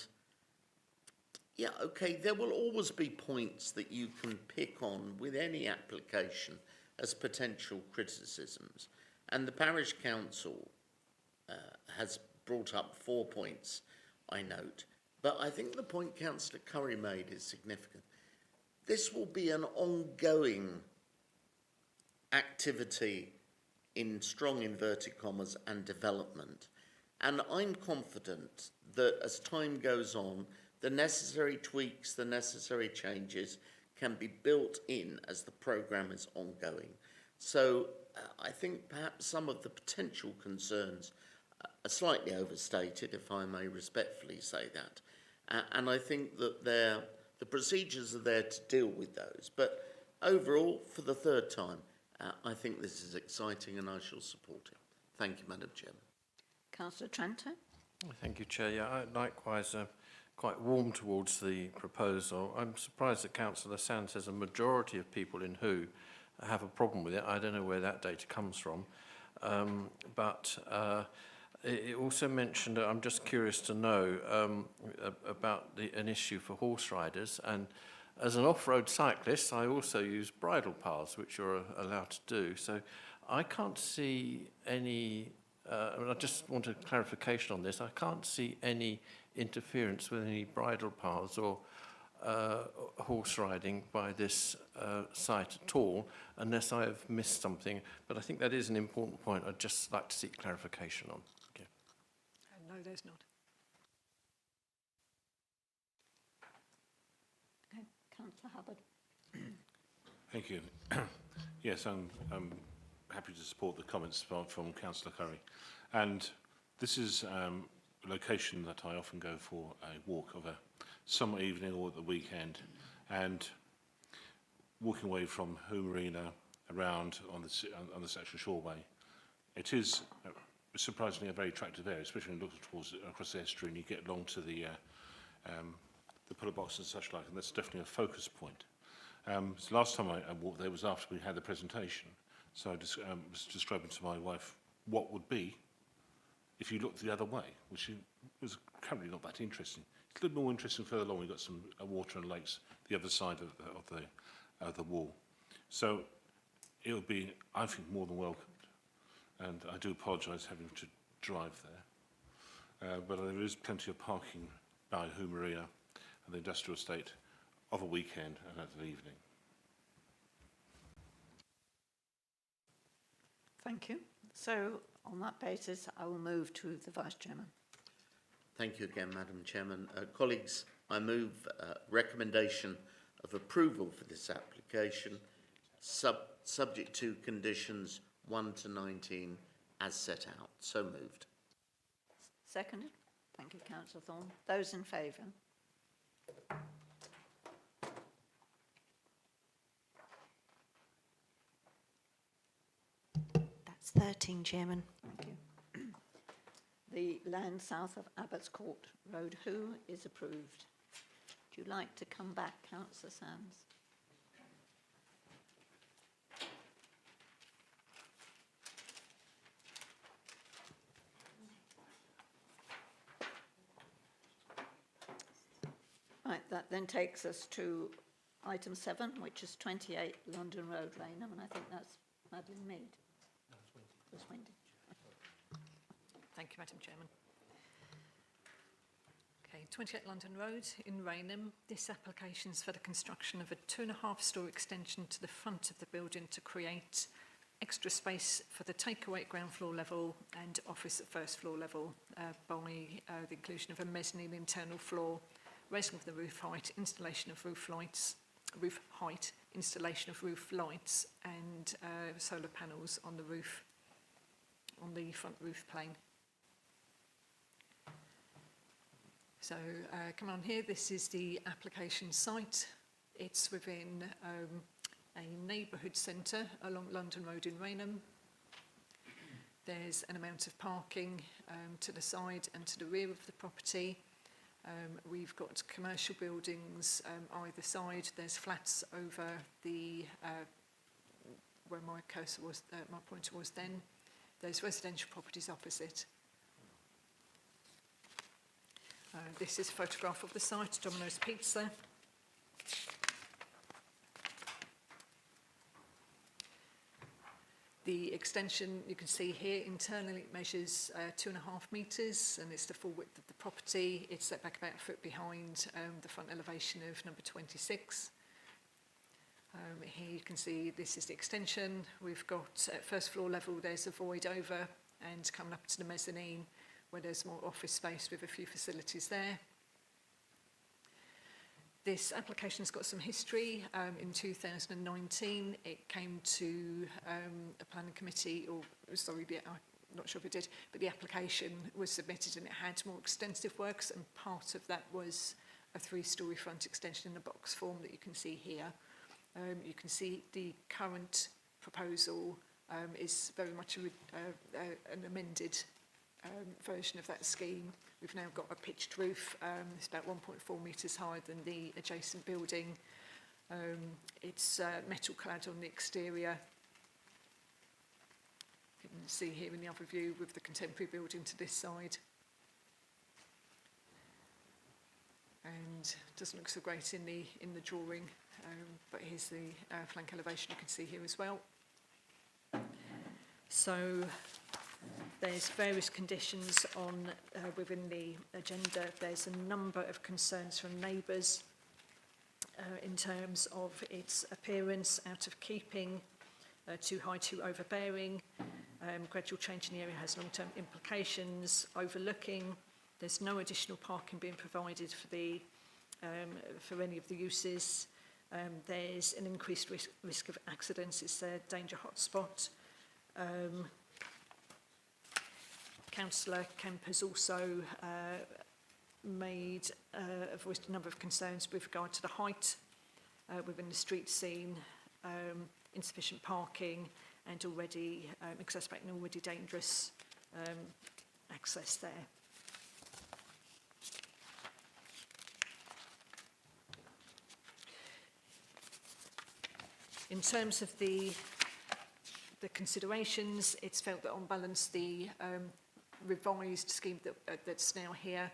yeah, okay, there will always be points that you can pick on with any application as potential criticisms. And the Parish Council has brought up 4 points, I note. But I think the point Councillor Curry made is significant. This will be an ongoing activity in strong inverted commas and development. And I'm confident that as time goes on, the necessary tweaks, the necessary changes can be built in as the programme is ongoing. So I think perhaps some of the potential concerns are slightly overstated, if I may respectfully say that. And I think that the procedures are there to deal with those. But overall, for the third time, I think this is exciting and I shall support it. Thank you, Madam Chairman. Councillor Tranter. Thank you, Chair. Yeah, I likewise quite warm towards the proposal. I'm surprised that Councillor Sands says a majority of people in Who have a problem with it. I don't know where that data comes from. It also mentioned, I'm just curious to know about an issue for horse riders. And as an off-road cyclist, I also use bridle paths, which you're allowed to do. So I can't see any, I just want a clarification on this. I can't see any interference with any bridle paths or horse riding by this site at all, unless I have missed something. But I think that is an important point I'd just like to seek clarification on. Okay. No, there's not. Okay, Councillor Hubbard. Thank you. Yes, I'm happy to support the comments from Councillor Curry. And this is a location that I often go for a walk of a summer evening or at the weekend. And walking away from Hoo Marina around on the Saxon Shoreway, it is surprisingly a very attractive area, especially when you look towards across the estuary and you get along to the pillar box and such like, and that's definitely a focus point. So last time I walked there was after we had the presentation, so I was describing to my wife what would be if you looked the other way, which was currently not that interesting. It's a little more interesting further along. We've got some water and lakes the other side of the wall. So it would be, I think, more than welcomed. And I do apologise having to drive there. But there is plenty of parking by Hoo Marina and the industrial estate of a weekend and at an evening. Thank you. So on that basis, I will move to the Vice Chairman. Thank you again, Madam Chairman. Colleagues, I move recommendation of approval for this application, subject to conditions 1 to 19 as set out. So moved. Seconded. Thank you, Councillor Thorne. Those in favour? That's 13, Chairman. Thank you. The land south of Abbots Court Road, who is approved? Would you like to come back, Councillor Sands? Right, that then takes us to item 7, which is 28 London Road, Rainham, and I think that's Madeline Mead. No, it's Wendy. Thank you, Madam Chairman. Okay, 28 London Road in Rainham. This application is for the construction of a 2.5-storey extension to the front of the building to create extra space for the takeaway at ground floor level and office at first floor level by the inclusion of a mezzanine internal floor, raising of the roof height, installation of roof height, installation of roof lights and solar panels on the roof, on the front roof plane. So come on here, this is the application site. It's within a neighbourhood centre along London Road in Rainham. There's an amount of parking to the side and to the rear of the property. We've got commercial buildings either side. There's flats over the where my cursor was, my pointer was then. There's residential properties opposite. This is a photograph of the site, Domino's Pizza. The extension, you can see here, internally it measures 2.5 metres and it's the full width of the property. It's set back about a foot behind the front elevation of number 26. Here you can see this is the extension. We've got at first floor level there's a void over and coming up to the mezzanine where there's more office space with a few facilities there. This application's got some history. In 2019, it came to a planning committee, or sorry, I'm not sure if it did, but the application was submitted and it had more extensive works, and part of that was a 3-storey front extension in the box form that you can see here. You can see the current proposal is very much an amended version of that scheme. We've now got a pitched roof. It's about 1.4 metres higher than the adjacent building. It's metal clad on the exterior. You can see here in the other view with the contemporary building to this side. And it doesn't look so great in the drawing, but here's the flank elevation you can see here as well. So there's various conditions on within the agenda. There's a number of concerns from neighbours in terms of its appearance, out of keeping, too high, too overbearing. Gradual change in the area has long-term implications. Overlooking. There's no additional parking being provided for the for any of the uses. There's an increased risk of accidents. It's a danger hotspot. Councillor Kemp has also voiced a number of concerns with regard to the height within the street scene, insufficient parking, and already exacerbating already dangerous access there. In terms of the considerations, it's felt that on balance the revised scheme that's now here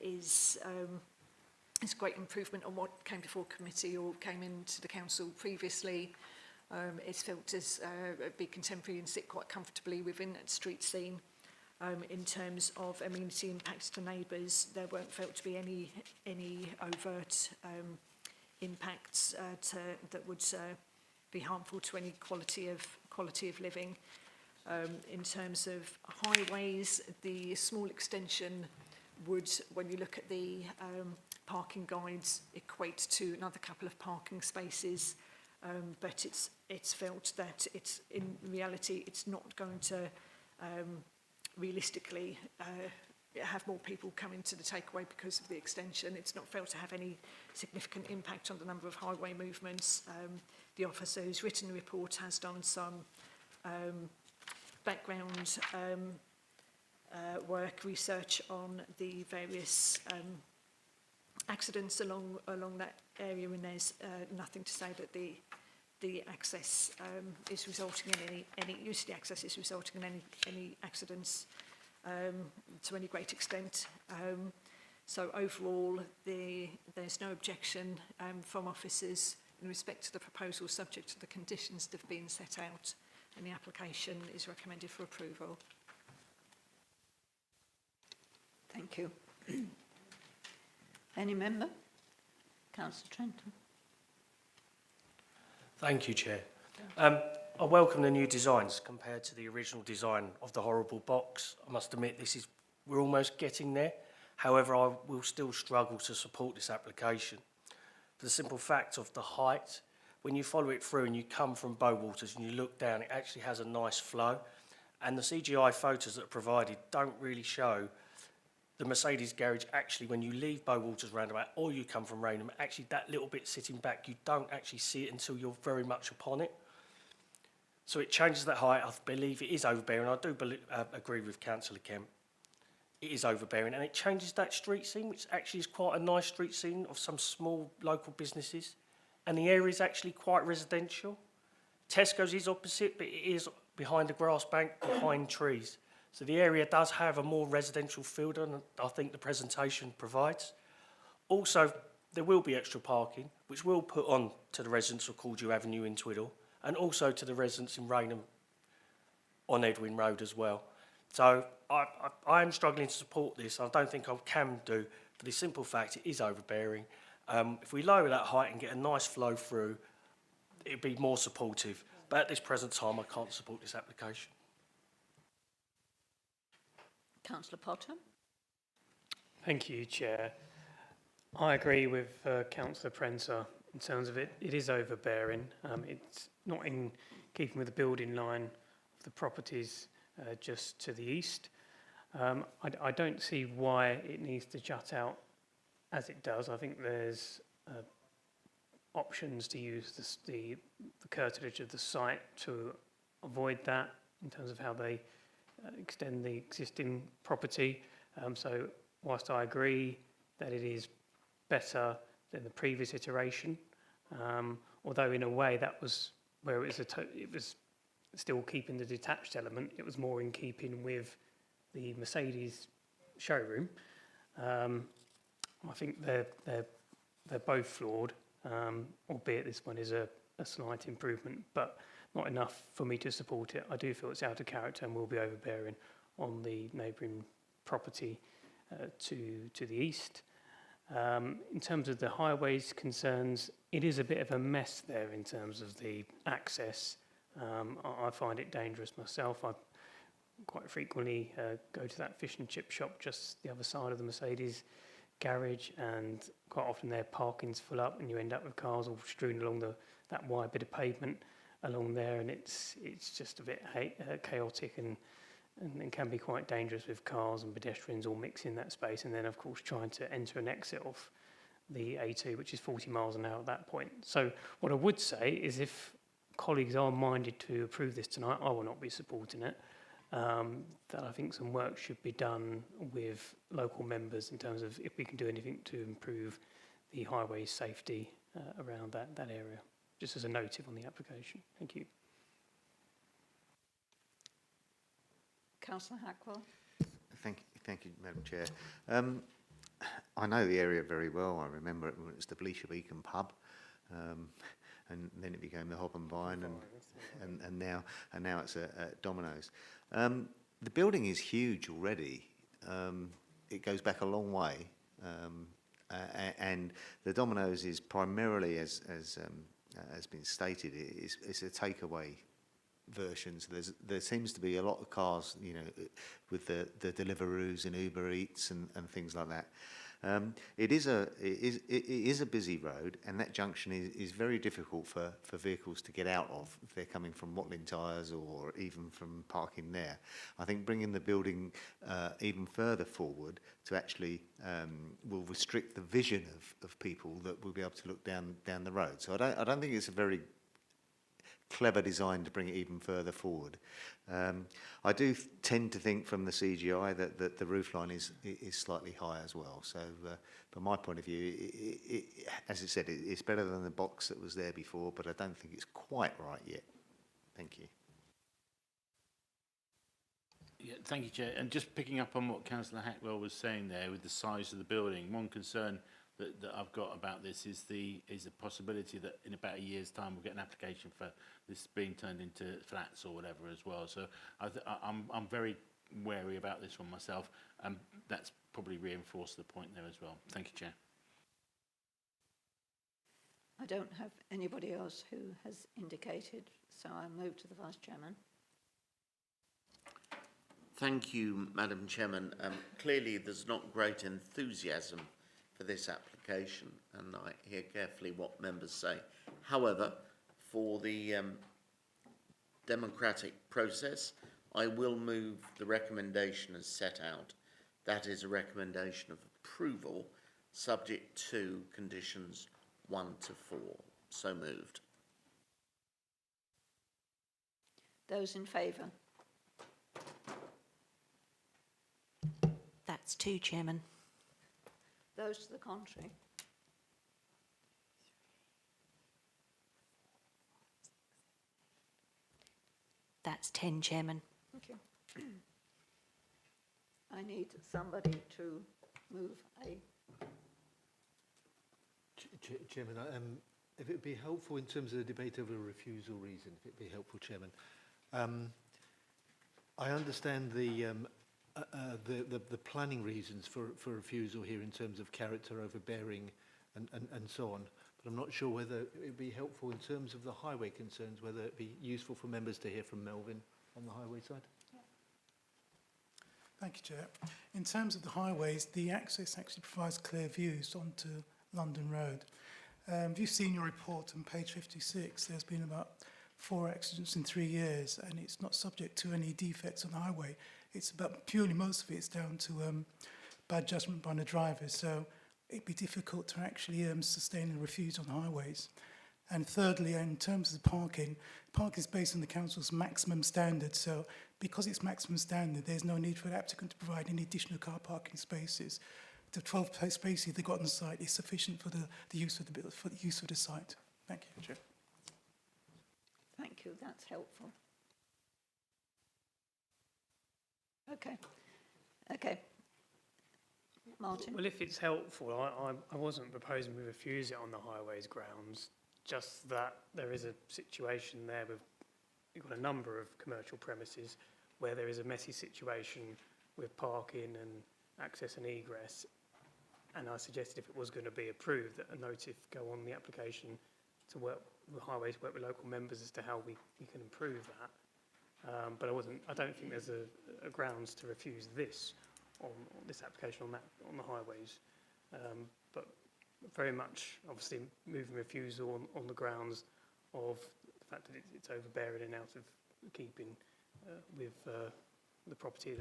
is a great improvement on what came before committee or came into the council previously. It's felt as be contemporary and sit quite comfortably within that street scene. In terms of amenity impacts to neighbours, there weren't felt to be any overt impacts that would be harmful to any quality of living. In terms of highways, the small extension would, when you look at the parking guides, equate to another couple of parking spaces, but it's felt that it's in reality it's not going to realistically have more people coming to the takeaway because of the extension. It's not felt to have any significant impact on the number of highway movements. The officer who's written the report has done some background work, research on the various accidents along that area, and there's nothing to say that the access is resulting in any use of the access is resulting in any accidents to any great extent. So overall, there's no objection from officers in respect to the proposal, subject to the conditions that have been set out, and the application is recommended for approval. Thank you. Any member? Councillor Trenton. Thank you, Chair. I welcome the new designs compared to the original design of the horrible box. I must admit, we're almost getting there. However, I will still struggle to support this application for the simple fact of the height. When you follow it through and you come from Bowwaters and you look down, it actually has a nice flow. And the CGI photos that are provided don't really show the Mercedes garage. Actually, when you leave Bowwaters roundabout or you come from Rainham, actually that little bit sitting back, you don't actually see it until you're very much upon it. So it changes that height. I believe it is overbearing. I do agree with Councillor Kemp. It is overbearing, and it changes that street scene, which actually is quite a nice street scene of some small local businesses. And the area is actually quite residential. Tesco's is opposite, but it is behind a grass bank, behind trees. So the area does have a more residential feel than I think the presentation provides. Also, there will be extra parking, which we'll put on to the residents of Cordew Avenue in Twiddle, and also to the residents in Rainham on Edwin Road as well. So I am struggling to support this. I don't think I can do, for the simple fact it is overbearing. If we lower that height and get a nice flow through, it'd be more supportive. But at this present time, I can't support this application. Councillor Potter. Thank you, Chair. I agree with Councillor Prenser in terms of it is overbearing. It's not in keeping with the building line of the properties just to the east. I don't see why it needs to jut out as it does. I think there's options to use the curtilage of the site to avoid that in terms of how they extend the existing property. So whilst I agree that it is better than the previous iteration, although in a way that was where it was still keeping the detached element, it was more in keeping with the Mercedes showroom. I think they're both flawed, albeit this one is a slight improvement, but not enough for me to support it. I do feel it's out of character and will be overbearing on the neighbouring property to the east. In terms of the highways concerns, it is a bit of a mess there in terms of the access. I find it dangerous myself. I quite frequently go to that fish and chip shop just the other side of the Mercedes garage, and quite often their parking's full up, and you end up with cars all strewn along that wide bit of pavement along there, and it's just a bit chaotic and can be quite dangerous with cars and pedestrians all mixing in that space, and then of course trying to enter and exit off the A2, which is 40 miles an hour at that point. So what I would say is, if colleagues are minded to approve this tonight, I will not be supporting it. That I think some work should be done with local members in terms of if we can do anything to improve the highway safety around that area, just as a notive on the application. Thank you. Councillor Hackwell. Thank you, Madam Chair. I know the area very well. I remember it when it was the Bleacher Beacon pub, and then it became the Hop and Vine, and now it's a Domino's. The building is huge already. It goes back a long way, and the Domino's is primarily, as has been stated, it's a takeaway version. So there seems to be a lot of cars, you know, with the Deliveroos and Uber Eats and things like that. It is a busy road, and that junction is very difficult for vehicles to get out of if they're coming from Watling Tyres or even from parking there. I think bringing the building even further forward to actually will restrict the vision of people that will be able to look down the road. So I don't think it's a very clever design to bring it even further forward. I do tend to think from the CGI that the roofline is slightly high as well. So from my point of view, as I said, it's better than the box that was there before, but I don't think it's quite right yet. Thank you. Yeah, thank you, Chair. And just picking up on what Councillor Hackwell was saying there with the size of the building, one concern that I've got about this is the possibility that in about a year's time we'll get an application for this being turned into flats or whatever as well. So I'm very wary about this one myself, and that's probably reinforced the point there as well. Thank you, Chair. I don't have anybody else who has indicated, so I'll move to the Vice Chairman. Thank you, Madam Chairman. Clearly there's not great enthusiasm for this application, and I hear carefully what members say. However, for the democratic process, I will move the recommendation as set out. That is a recommendation of approval subject to conditions 1 to 4. So moved. Those in favour? That's 2, Chairman. Those to the contrary? That's 10, Chairman. Thank you. I need somebody to move a... Chairman, if it would be helpful in terms of the debate over a refusal reason, if it would be helpful, Chairman. I understand the planning reasons for refusal here in terms of character, overbearing and so on, but I'm not sure whether it would be helpful in terms of the highway concerns, whether it would be useful for members to hear from Melvin on the highway side. Thank you, Chair. In terms of the highways, the access actually provides clear views onto London Road. If you've seen your report on page 56, there's been about 4 accidents in 3 years, and it's not subject to any defects on the highway. It's about purely, most of it's down to bad judgment by the drivers. So it'd be difficult to actually sustain a refuse on highways. And thirdly, in terms of the parking is based on the council's maximum standard. So because it's maximum standard, there's no need for the applicant to provide any additional car parking spaces. The 12 spaces they got on the site is sufficient for the use of the site. Thank you, Chair. Thank you, that's helpful. Okay. Martin? Well, if it's helpful, I wasn't proposing we refuse it on the highways grounds, just that there is a situation there with, you've got a number of commercial premises where there is a messy situation with parking and access and egress, and I suggested if it was going to be approved that a notice go on the application to work with highways, work with local members as to how we can improve that. But I don't think there's a grounds to refuse this on this application on the highways. but very much, obviously, moving refusal on the grounds of the fact that it's overbearing and out of keeping with the properties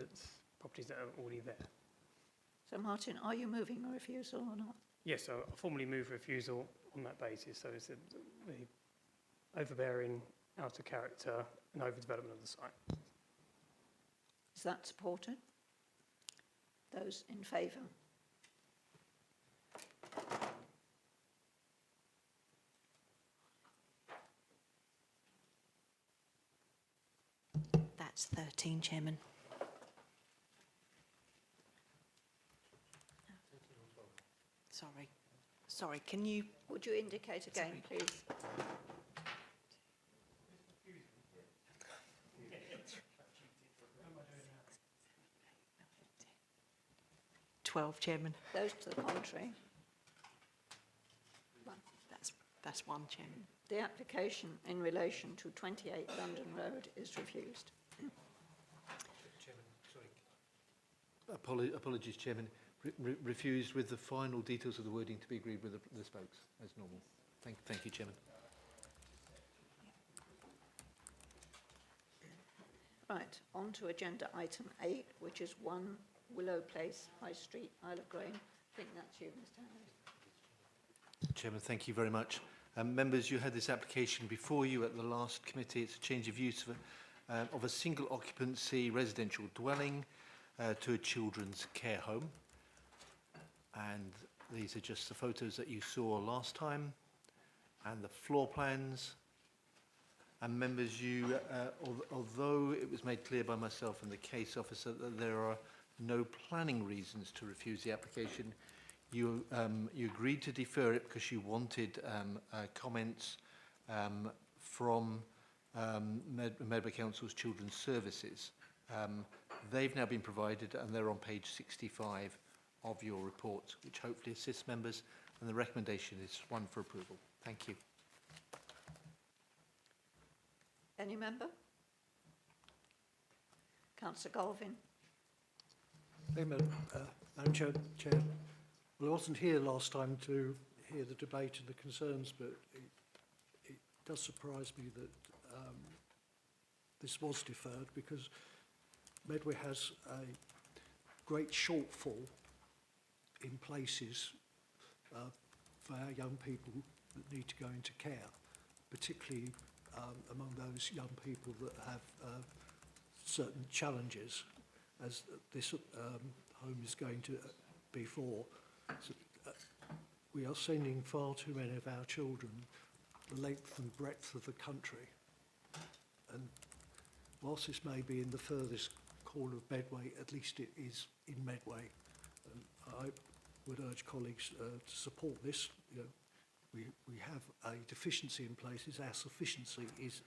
that are already there. So Martin, are you moving a refusal or not? Yes, so I formally move refusal on that basis. So it's the overbearing, out of character and overdevelopment of the site. Is that supported? Those in favour? That's 13, Chairman. Sorry, can you... Would you indicate again, please? 12, Chairman. Those to the contrary? That's one, Chairman. The application in relation to 28 London Road is refused. Apologies, Chairman. Refused with the final details of the wording to be agreed with the spokes, as normal. Thank you, Chairman. Right, on to agenda item 8, which is 1 Willow Place, High Street, Isle of Grain. I think that's you, Mr. Harris. Chairman, thank you very much. Members, you had this application before you at the last committee. It's a change of use of a single occupancy residential dwelling to a children's care home. And these are just the photos that you saw last time and the floor plans. And members, although it was made clear by myself and the case officer that there are no planning reasons to refuse the application, you agreed to defer it because you wanted comments from Medway Council's Children's Services. They've now been provided and they're on page 65 of your report, which hopefully assists members, and the recommendation is one for approval. Thank you. Any member? Councillor Galvin. Thank you, Madam Chair. Well, I wasn't here last time to hear the debate and the concerns, but it does surprise me that this was deferred, because Medway has a great shortfall in places for our young people that need to go into care, particularly among those young people that have certain challenges, as this home is going to be for. So, we are sending far too many of our children the length and breadth of the country. And whilst this may be in the furthest corner of Medway, at least it is in Medway. And I would urge colleagues to support this. You know, we have a deficiency in places. Our sufficiency is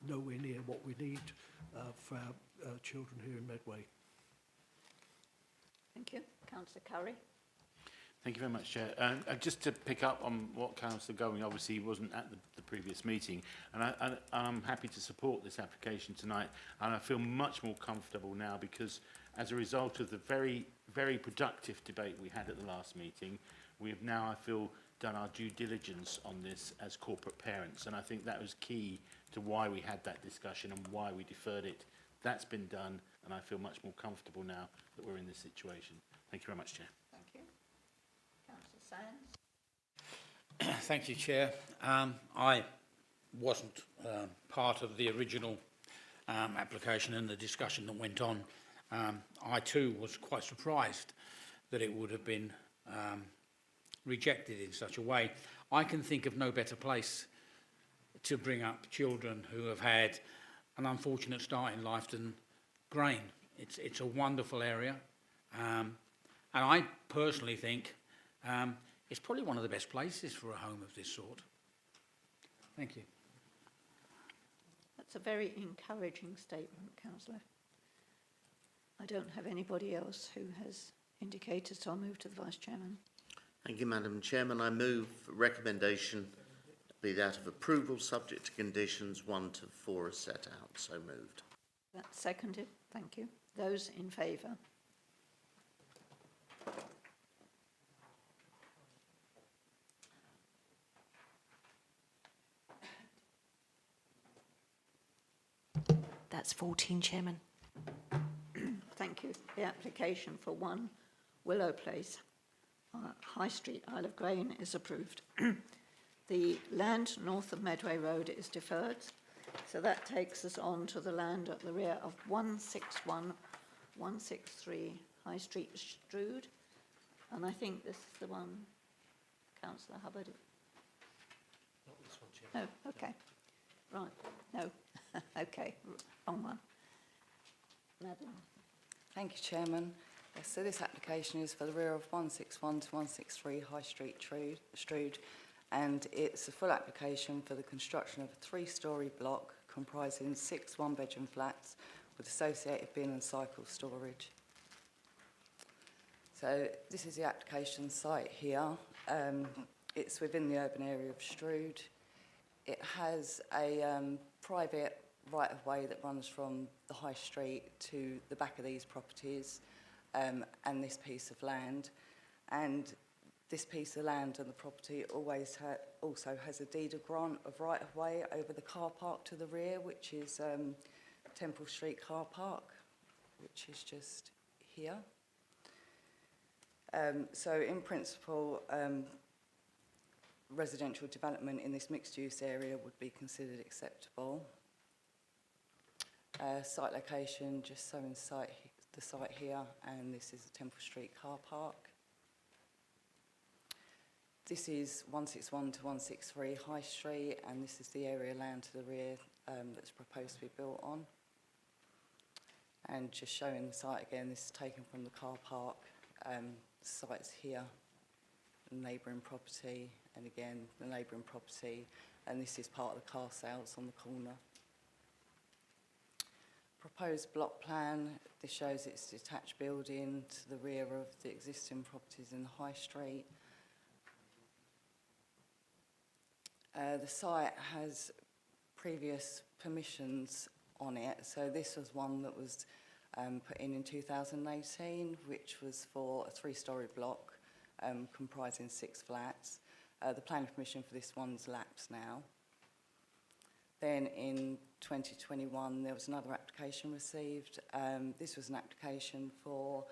nowhere near what we need for our children here in Medway. Thank you. Councillor Curry. Thank you very much, Chair. Just to pick up on what Councillor Going, obviously he wasn't at the previous meeting, and I'm happy to support this application tonight, and I feel much more comfortable now because as a result of the very, very productive debate we had at the last meeting, we have now, I feel, done our due diligence on this as corporate parents, and I think that was key to why we had that discussion and why we deferred it. That's been done, and I feel much more comfortable now that we're in this situation. Thank you very much, Chair. Thank you. Councillor Sands. Thank you, Chair. I wasn't part of the original application and the discussion that went on. I too was quite surprised that it would have been rejected in such a way. I can think of no better place to bring up children who have had an unfortunate start in life than Grain. It's a wonderful area, and I personally think it's probably one of the best places for a home of this sort. Thank you. That's a very encouraging statement, Councillor. I don't have anybody else who has indicated, so I'll move to the Vice Chairman. Thank you, Madam Chairman. I move recommendation be that of approval subject to conditions 1 to 4 as set out. So moved. That's seconded. Thank you. Those in favour? That's 14, Chairman. Thank you. The application for 1 Willow Place, High Street, Isle of Grain, is approved. The land north of Medway Road is deferred, so that takes us on to the land at the rear of 161, 163 High Street, Strood, and I think this is the one, Councillor Hubbard. Not this one, Chairman. No, okay, right, no, okay, wrong one. Madam. Thank you, Chairman. Yes, so this application is for the rear of 161 to 163 High Street, Strood, and it's a full application for the construction of a 3-storey block comprising 6 one-bedroom flats with associated bin and cycle storage. So this is the application site here. It's within the urban area of Strood. It has a private right-of-way that runs from the high street to the back of these properties and this piece of land. And this piece of land and the property also has a deed of grant of right-of-way over the car park to the rear, which is Temple Street car park, which is just here. So in principle, residential development in this mixed-use area would be considered acceptable. Site location, just showing the site here, and this is the Temple Street car park. This is 161 to 163 High Street, and this is the area land to the rear that's proposed to be built on. And just showing the site again, this is taken from the car park. The site's here, the neighbouring property, and again the neighbouring property, and this is part of the car sales on the corner. Proposed block plan, this shows its detached building to the rear of the existing properties in the High Street. The site has previous permissions on it, so this was one that was put in 2018, which was for a 3-storey block comprising 6 flats. The planning permission for this one's lapsed now. Then in 2021, there was another application received. This was an application for,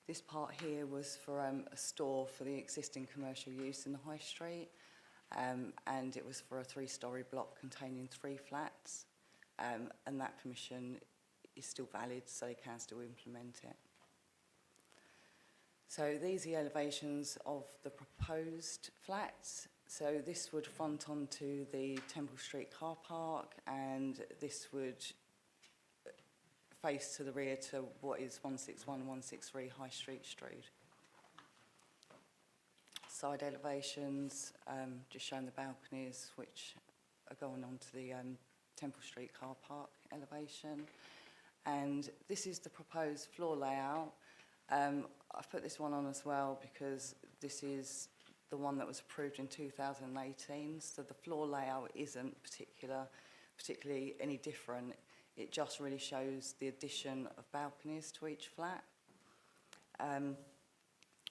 this part here was for a store for the existing commercial use in the High Street, and it was for a 3-storey block containing 3 flats, and that permission is still valid, so they can still implement it. So these are the elevations of the proposed flats. So this would front onto the Temple Street car park, and this would face to the rear to what is 161, 163 High Street, Strood. Side elevations, just showing the balconies, which are going on to the Temple Street car park elevation. And this is the proposed floor layout. I've put this one on as well because this is the one that was approved in 2018, so the floor layout isn't particularly any different. It just really shows the addition of balconies to each flat.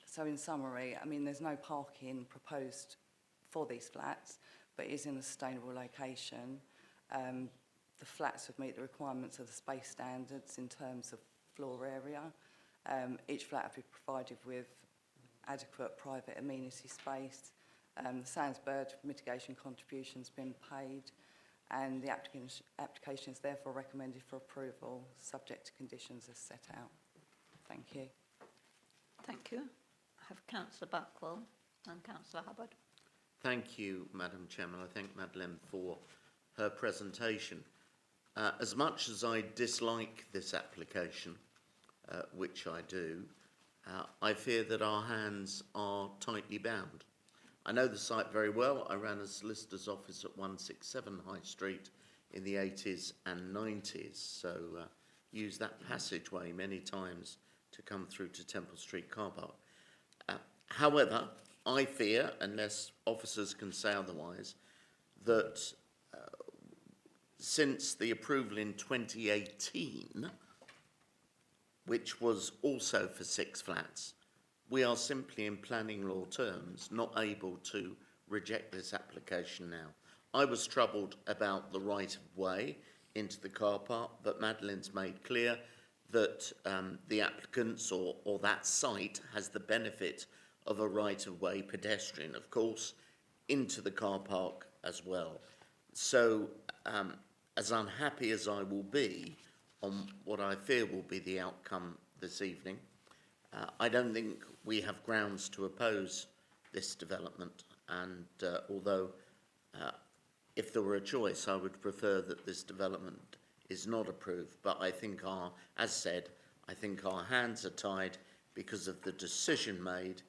So in summary, I mean, there's no parking proposed for these flats, but it is in a sustainable location. The flats would meet the requirements of the space standards in terms of floor area. Each flat would be provided with adequate private amenity space. The Sands bird mitigation contribution's been paid, and the application is therefore recommended for approval, subject to conditions as set out. Thank you. Thank you. I have Councillor Buckwell and Councillor Hubbard. Thank you, Madam Chairman. I thank Madeleine for her presentation. As much as I dislike this application, which I do, I fear that our hands are tightly bound. I know the site very well. I ran a solicitor's office at 167 High Street in the 80s and 90s, so used that passageway many times to come through to Temple Street car park. However, I fear, unless officers can say otherwise, that since the approval in 2018, which was also for 6 flats, we are simply in planning law terms not able to reject this application now. I was troubled about the right of way into the car park, but Madeline's made clear that the applicants or that site has the benefit of a right-of-way pedestrian, of course, into the car park as well. So, as unhappy as I will be on what I fear will be the outcome this evening, I don't think we have grounds to oppose this development. And although if there were a choice, I would prefer that this development is not approved. But I think as said, I think our hands are tied because of the decision made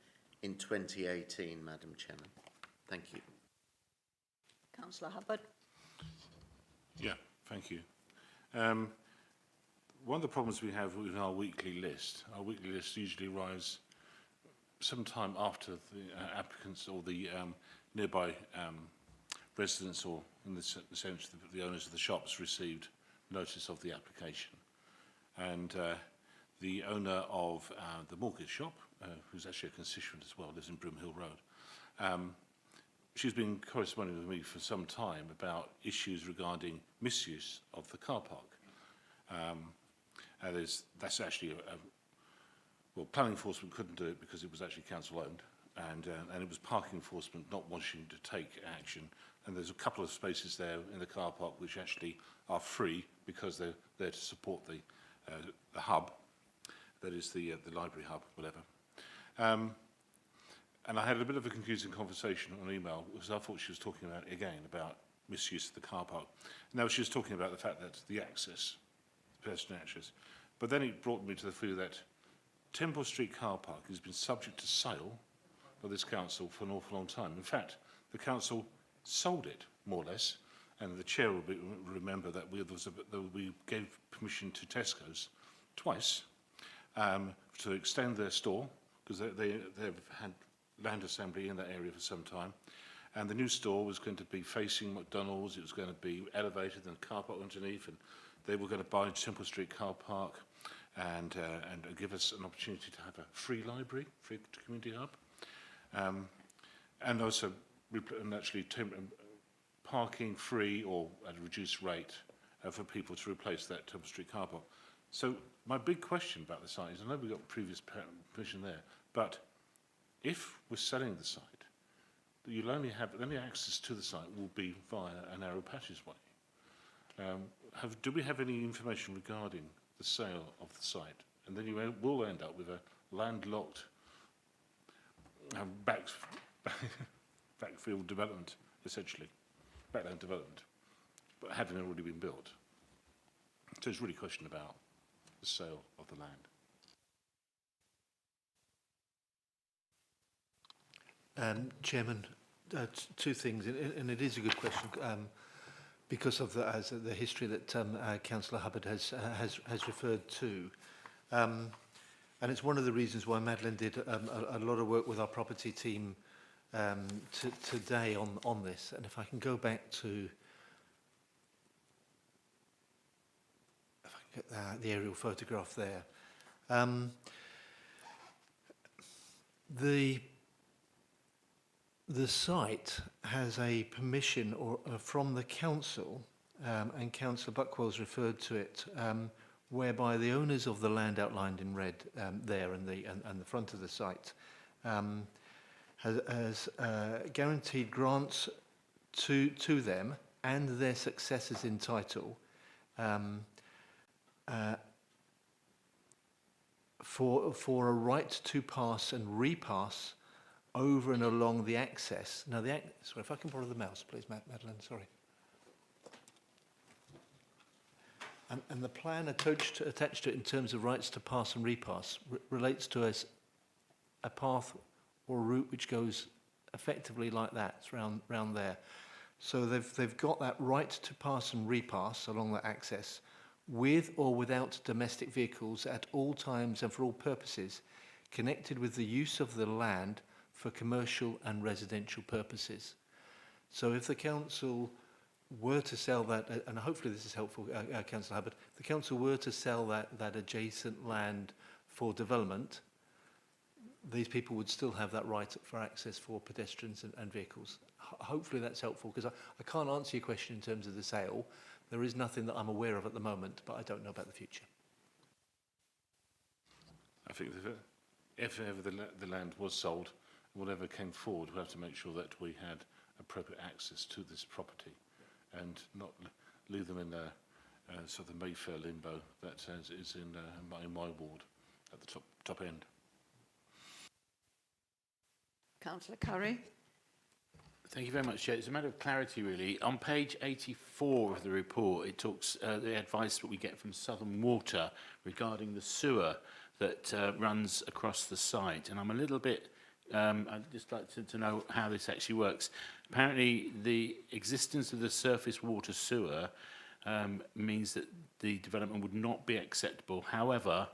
in 2018, Madam Chairman. Thank you. Councillor Hubbard. Yeah, thank you. One of the problems we have with our weekly list usually arrives sometime after the applicants or the nearby residents, or in the sense the owners of the shops, received notice of the application. And the owner of the mortgage shop, who's actually a constituent as well, lives in Broomhill Road, she's been corresponding with me for some time about issues regarding misuse of the car park. That's actually well, planning enforcement couldn't do it because it was actually council owned, and it was parking enforcement not wanting to take action. And there's a couple of spaces there in the car park which actually are free because they're there to support the hub, that is the library hub, whatever. And I had a bit of a confusing conversation on email because I thought she was talking about misuse of the car park. Now she was talking about the fact that the access, pedestrian access, but then it brought me to the view that Temple Street car park has been subject to sale by this council for an awful long time. In fact, the council sold it, more or less, and the chair will remember that we gave permission to Tesco's twice to extend their store, because they've had land assembly in that area for some time. And the new store was going to be facing McDonald's, it was going to be elevated and a car park underneath, and they were going to buy Temple Street car park and give us an opportunity to have a free library, free community hub, and also actually parking free or at a reduced rate for people to replace that Temple Street car park. So my big question about the site is, I know we've got previous permission there, but if we're selling the site, you'll only access to the site will be via a narrow passageway. Do we have any information regarding the sale of the site? And then you will end up with a landlocked backfield development, essentially, backland development, but having already been built. So it's really a question about the sale of the land. Chairman, two things, and it is a good question because of the history that Councillor Hubbard has referred to. And it's one of the reasons why Madeline did a lot of work with our property team today on this. And if I can go back to, if I can get the aerial photograph there. The site has a permission from the council, and Councillor Buckwell's referred to it, whereby the owners of the land outlined in red there and the front of the site has guaranteed grants to them and their successors in title for a right to pass and repass over and along the access. Now, sorry, if I can borrow the mouse, please, Madeline, sorry. And the plan attached to it in terms of rights to pass and repass relates to a path or a route which goes effectively like that. It's round there. So they've got that right to pass and repass along that access with or without domestic vehicles at all times and for all purposes connected with the use of the land for commercial and residential purposes. So if the council were to sell that, and hopefully this is helpful, Councillor Hubbard, if the council were to sell that adjacent land for development, these people would still have that right for access for pedestrians and vehicles. Hopefully that's helpful, because I can't answer your question in terms of the sale, There is nothing that I'm aware of at the moment, but I don't know about the future. I think that if ever the land was sold, whatever came forward, we'll have to make sure that we had appropriate access to this property and not leave them in a sort of Mayfair limbo that is in my ward at the top end. Councillor Curry. Thank you very much, Chair. It's a matter of clarity, really. On page 84 of the report, it talks the advice that we get from Southern Water regarding the sewer that runs across the site. And I'm a little bit, I'd just like to know how this actually works. Apparently, the existence of the surface water sewer means that the development would not be acceptable. However,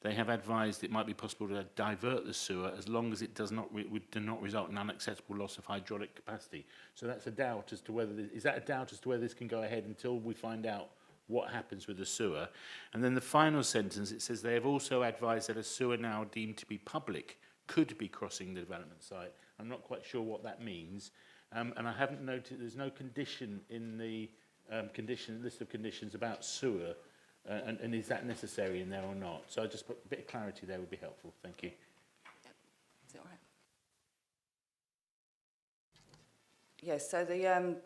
they have advised it might be possible to divert the sewer as long as it do not result in unacceptable loss of hydraulic capacity. So that's a doubt as to whether is that a doubt as to whether this can go ahead until we find out what happens with the sewer. And then the final sentence, it says they have also advised that a sewer now deemed to be public could be crossing the development site. I'm not quite sure what that means, and I haven't noted there's no condition in the list of conditions about sewer. And is that necessary in there or not? So I just put a bit of clarity there would be helpful. Thank you. Is it all right? Yes, so the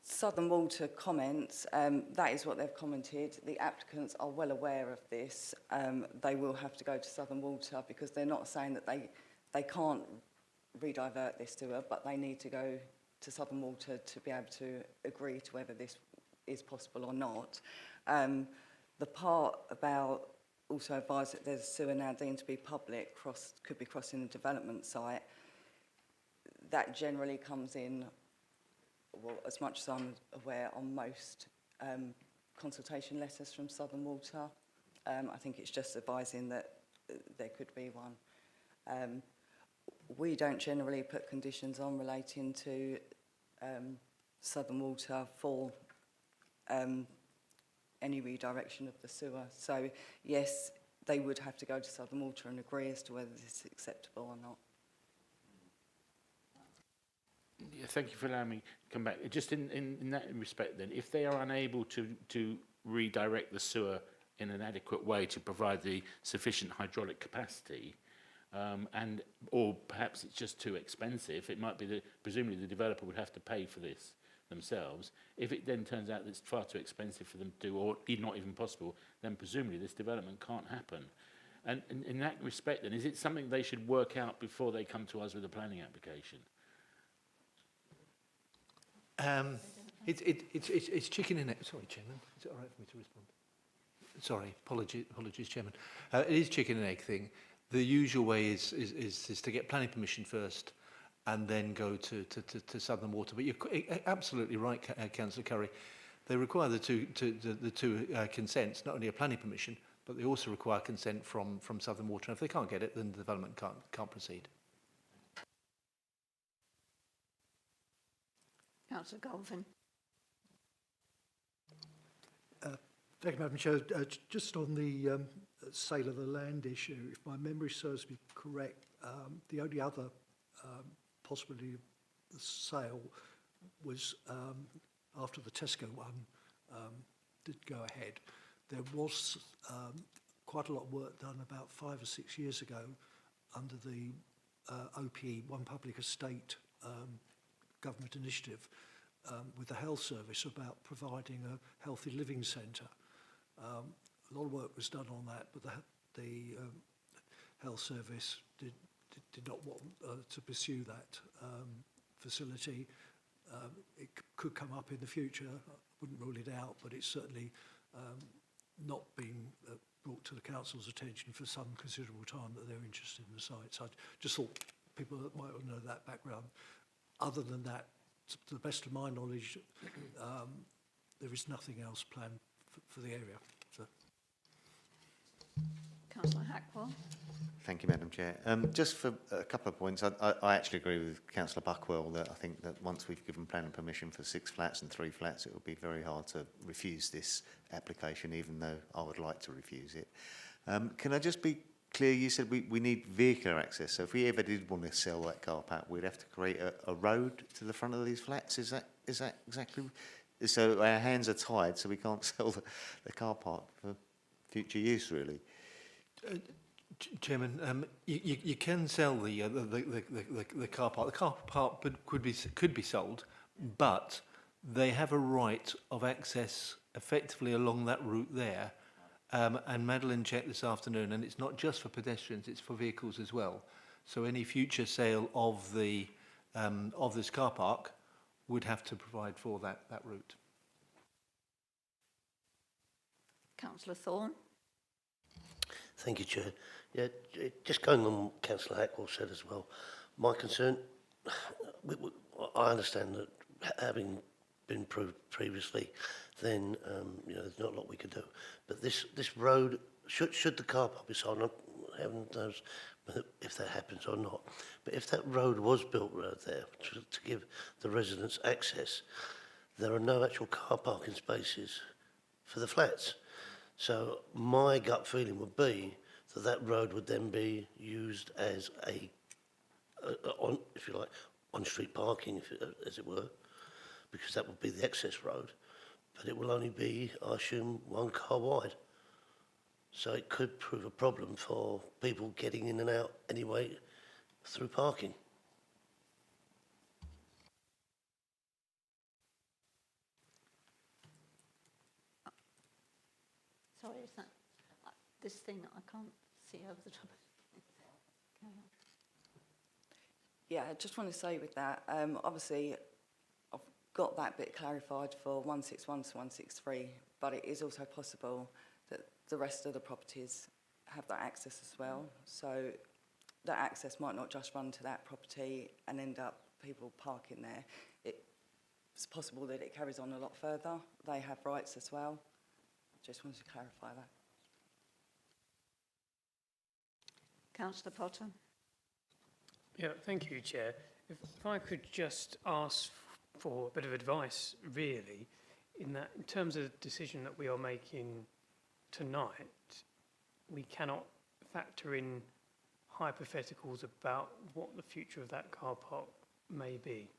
Southern Water comments, that is what they've commented. The applicants are well aware of this. They will have to go to Southern Water because they're not saying that they can't redivert this sewer, but they need to go to Southern Water to be able to agree to whether this is possible or not. The part about also advise that there's a sewer now deemed to be public, could be crossing the development site, that generally comes in, well, as much as I'm aware, on most consultation letters from Southern Water. I think it's just advising that there could be one. We don't generally put conditions on relating to Southern Water for any redirection of the sewer. So, yes, they would have to go to Southern Water and agree as to whether this is acceptable or not. Yeah, thank you for allowing me to come back. Just in that respect then, if they are unable to redirect the sewer in an adequate way to provide the sufficient hydraulic capacity, or perhaps it's just too expensive, it might be that presumably the developer would have to pay for this themselves. If it then turns out that it's far too expensive for them to do, or not even possible, then presumably this development can't happen. And in that respect then, is it something they should work out before they come to us with a planning application? It's chicken and egg. Sorry, Chairman. Is it all right for me to respond? Sorry, apologies, Chairman. It is chicken and egg thing. The usual way is to get planning permission first, and then go to Southern Water. But you're absolutely right, Councillor Curry. They require the two consents, not only a planning permission, but they also require consent from Southern Water. And if they can't get it, then the development can't proceed. Councillor Galvin. Thank you, Madam Chair. Just on the sale of the land issue, if my memory serves me correct, the only other possibility of the sale was after the Tesco one did go ahead. There was quite a lot of work done about 5 or 6 years ago under the OPE, One Public Estate government initiative, with the health service about providing a healthy living centre. A lot of work was done on that, but the health service did not want to pursue that facility. It could come up in the future. I wouldn't rule it out, but it's certainly not been brought to the council's attention for some considerable time that they're interested in the site. So I just thought people that might know that background. Other than that, to the best of my knowledge, there is nothing else planned for the area. So. Councillor Hackwell. Thank you, Madam Chair. Just for a couple of points, I actually agree with Councillor Buckwell that I think that once we've given planning permission for 6 flats and 3 flats, it will be very hard to refuse this application, even though I would like to refuse it. Can I just be clear? You said we need vehicular access. So if we ever did want to sell that car park, we'd have to create a road to the front of these flats. Is that exactly? So our hands are tied, so we can't sell the car park for future use, really. Chairman, you can sell the car park. The car park could be sold, but they have a right of access effectively along that route there. And Madeline checked this afternoon, and it's not just for pedestrians; it's for vehicles as well. So any future sale of the of this car park would have to provide for that route. Councillor Thorne. Thank you, Chair. Yeah, just going on what Councillor Hackwell said as well, my concern, I understand that having been proved previously, then you know, there's not a lot we could do. But this road, should the car park be sold, heaven knows if that happens or not, but if that road was built right there to give the residents access, there are no actual car parking spaces for the flats. So my gut feeling would be that that road would then be used as on, if you like, on-street parking, as it were, because that would be the access road. But it will only be, I assume, one car wide. So it could prove a problem for people getting in and out anyway through parking. Sorry, is that this thing I can't see over the top? Yeah, I just want to say with that, obviously I've got that bit clarified for 161 to 163, but it is also possible that the rest of the properties have that access as well. So that access might not just run to that property and end up people parking there. It's possible that it carries on a lot further. They have rights as well. Just wanted to clarify that. Councillor Potter. Yeah, thank you, Chair. If I could just ask for a bit of advice, really, in terms of the decision that we are making tonight, we cannot factor in hypotheticals about what the future of that car park may be.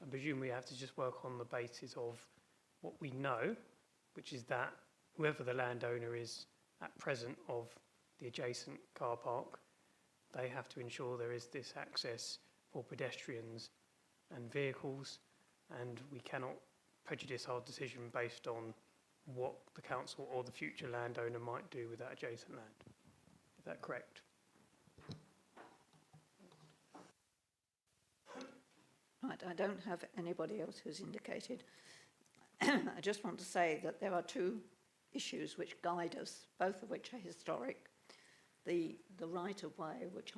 I presume we have to just work on the basis of what we know, which is that whoever the landowner is at present of the adjacent car park, they have to ensure there is this access for pedestrians and vehicles, and we cannot prejudice our decision based on what the council or the future landowner might do with that adjacent land. Is that correct? Right, I don't have anybody else who's indicated. I just want to say that there are two issues which guide us, both of which are historic. The right-of-way, which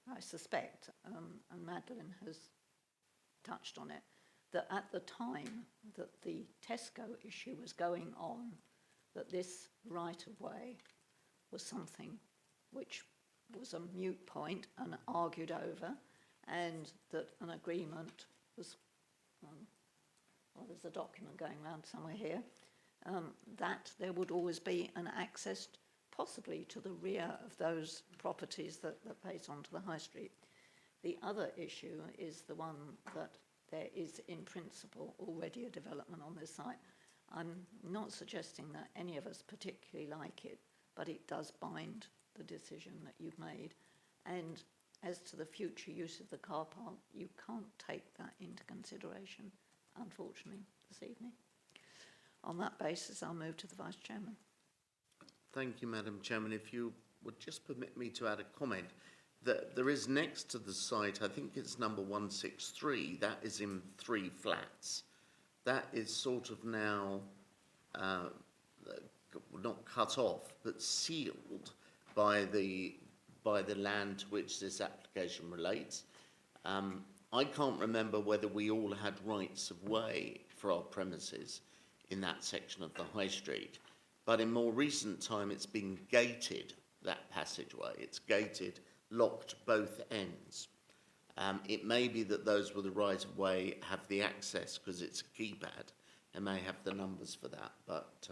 I suspect, and Madeline has touched on it, that at the time that the Tesco issue was going on, that this right-of-way was something which was a moot point and argued over, and that an agreement was, well, there's a document going around somewhere here, that there would always be an access possibly to the rear of those properties that face onto the high street. The other issue is the one that there is in principle already a development on this site. I'm not suggesting that any of us particularly like it, but it does bind the decision that you've made. And as to the future use of the car park, you can't take that into consideration, unfortunately, this evening. On that basis, I'll move to the Vice Chairman. Thank you, Madam Chairman. If you would just permit me to add a comment, that there is next to the site, I think it's number 163, that is in 3 flats. That is sort of now not cut off, but sealed by the land to which this application relates. I can't remember whether we all had rights of way for our premises in that section of the High Street. But in more recent time, it's been gated, that passageway. It's gated, locked both ends. It may be that those with the right-of-way have the access because it's a keypad. They may have the numbers for that, but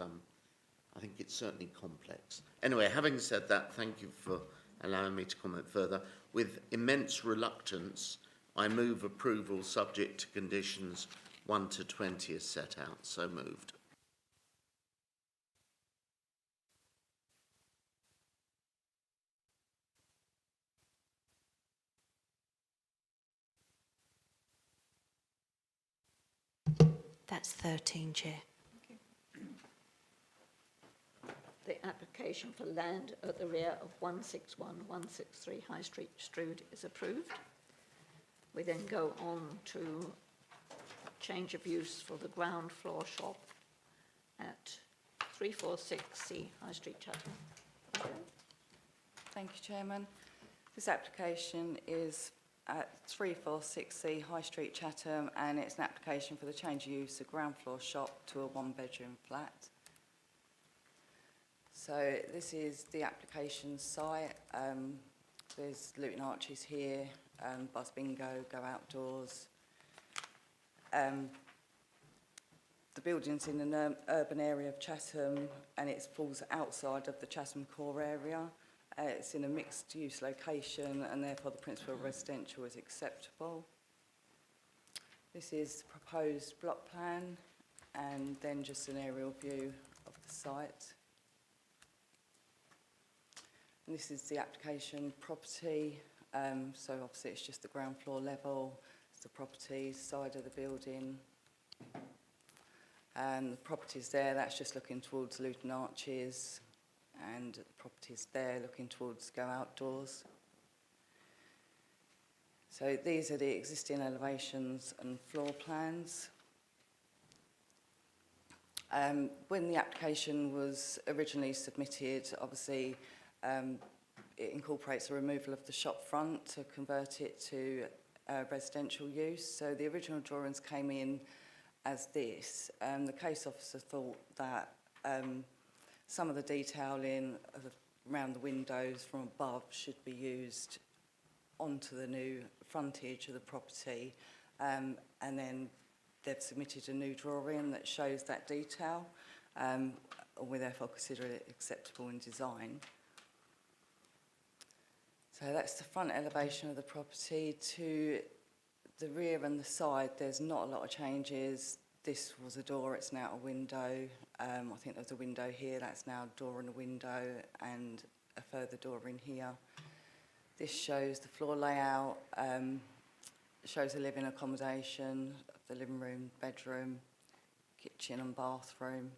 I think it's certainly complex. Anyway, having said that, thank you for allowing me to comment further. With immense reluctance, I move approval subject to conditions 1 to 20 is set out. So moved. That's 13, Chair. The application for land at the rear of 161-163 High Street, Strood is approved. We then go on to change of use for the ground floor shop at 346C High Street, Chatham. Thank you, Chairman. This application is at 346C High Street, Chatham, and it's an application for the change of use of ground floor shop to a one-bedroom flat. So this is the application site. There's Luton Arches here, Buzz Bingo, Go Outdoors. The building's in an urban area of Chatham, and it falls outside of the Chatham core area. It's in a mixed-use location, and therefore the principle of residential is acceptable. This is the proposed block plan, and then just an aerial view of the site. And this is the application property, so obviously it's just the ground floor level, it's the property side of the building. And the property's there, that's just looking towards Luton Arches, and the property's there looking towards Go Outdoors. So these are the existing elevations and floor plans. When the application was originally submitted, obviously it incorporates the removal of the shop front to convert it to residential use. So the original drawings came in as this. The case officer thought that some of the detailing around the windows from above should be used onto the new frontage of the property, and then they've submitted a new drawing that shows that detail, and we therefore consider it acceptable in design. So that's the front elevation of the property. To the rear and the side, there's not a lot of changes. This was a door, it's now a window. I think there's a window here, that's now a door and a window, and a further door in here. This shows the floor layout, shows the living accommodation, the living room, bedroom, kitchen and bathroom.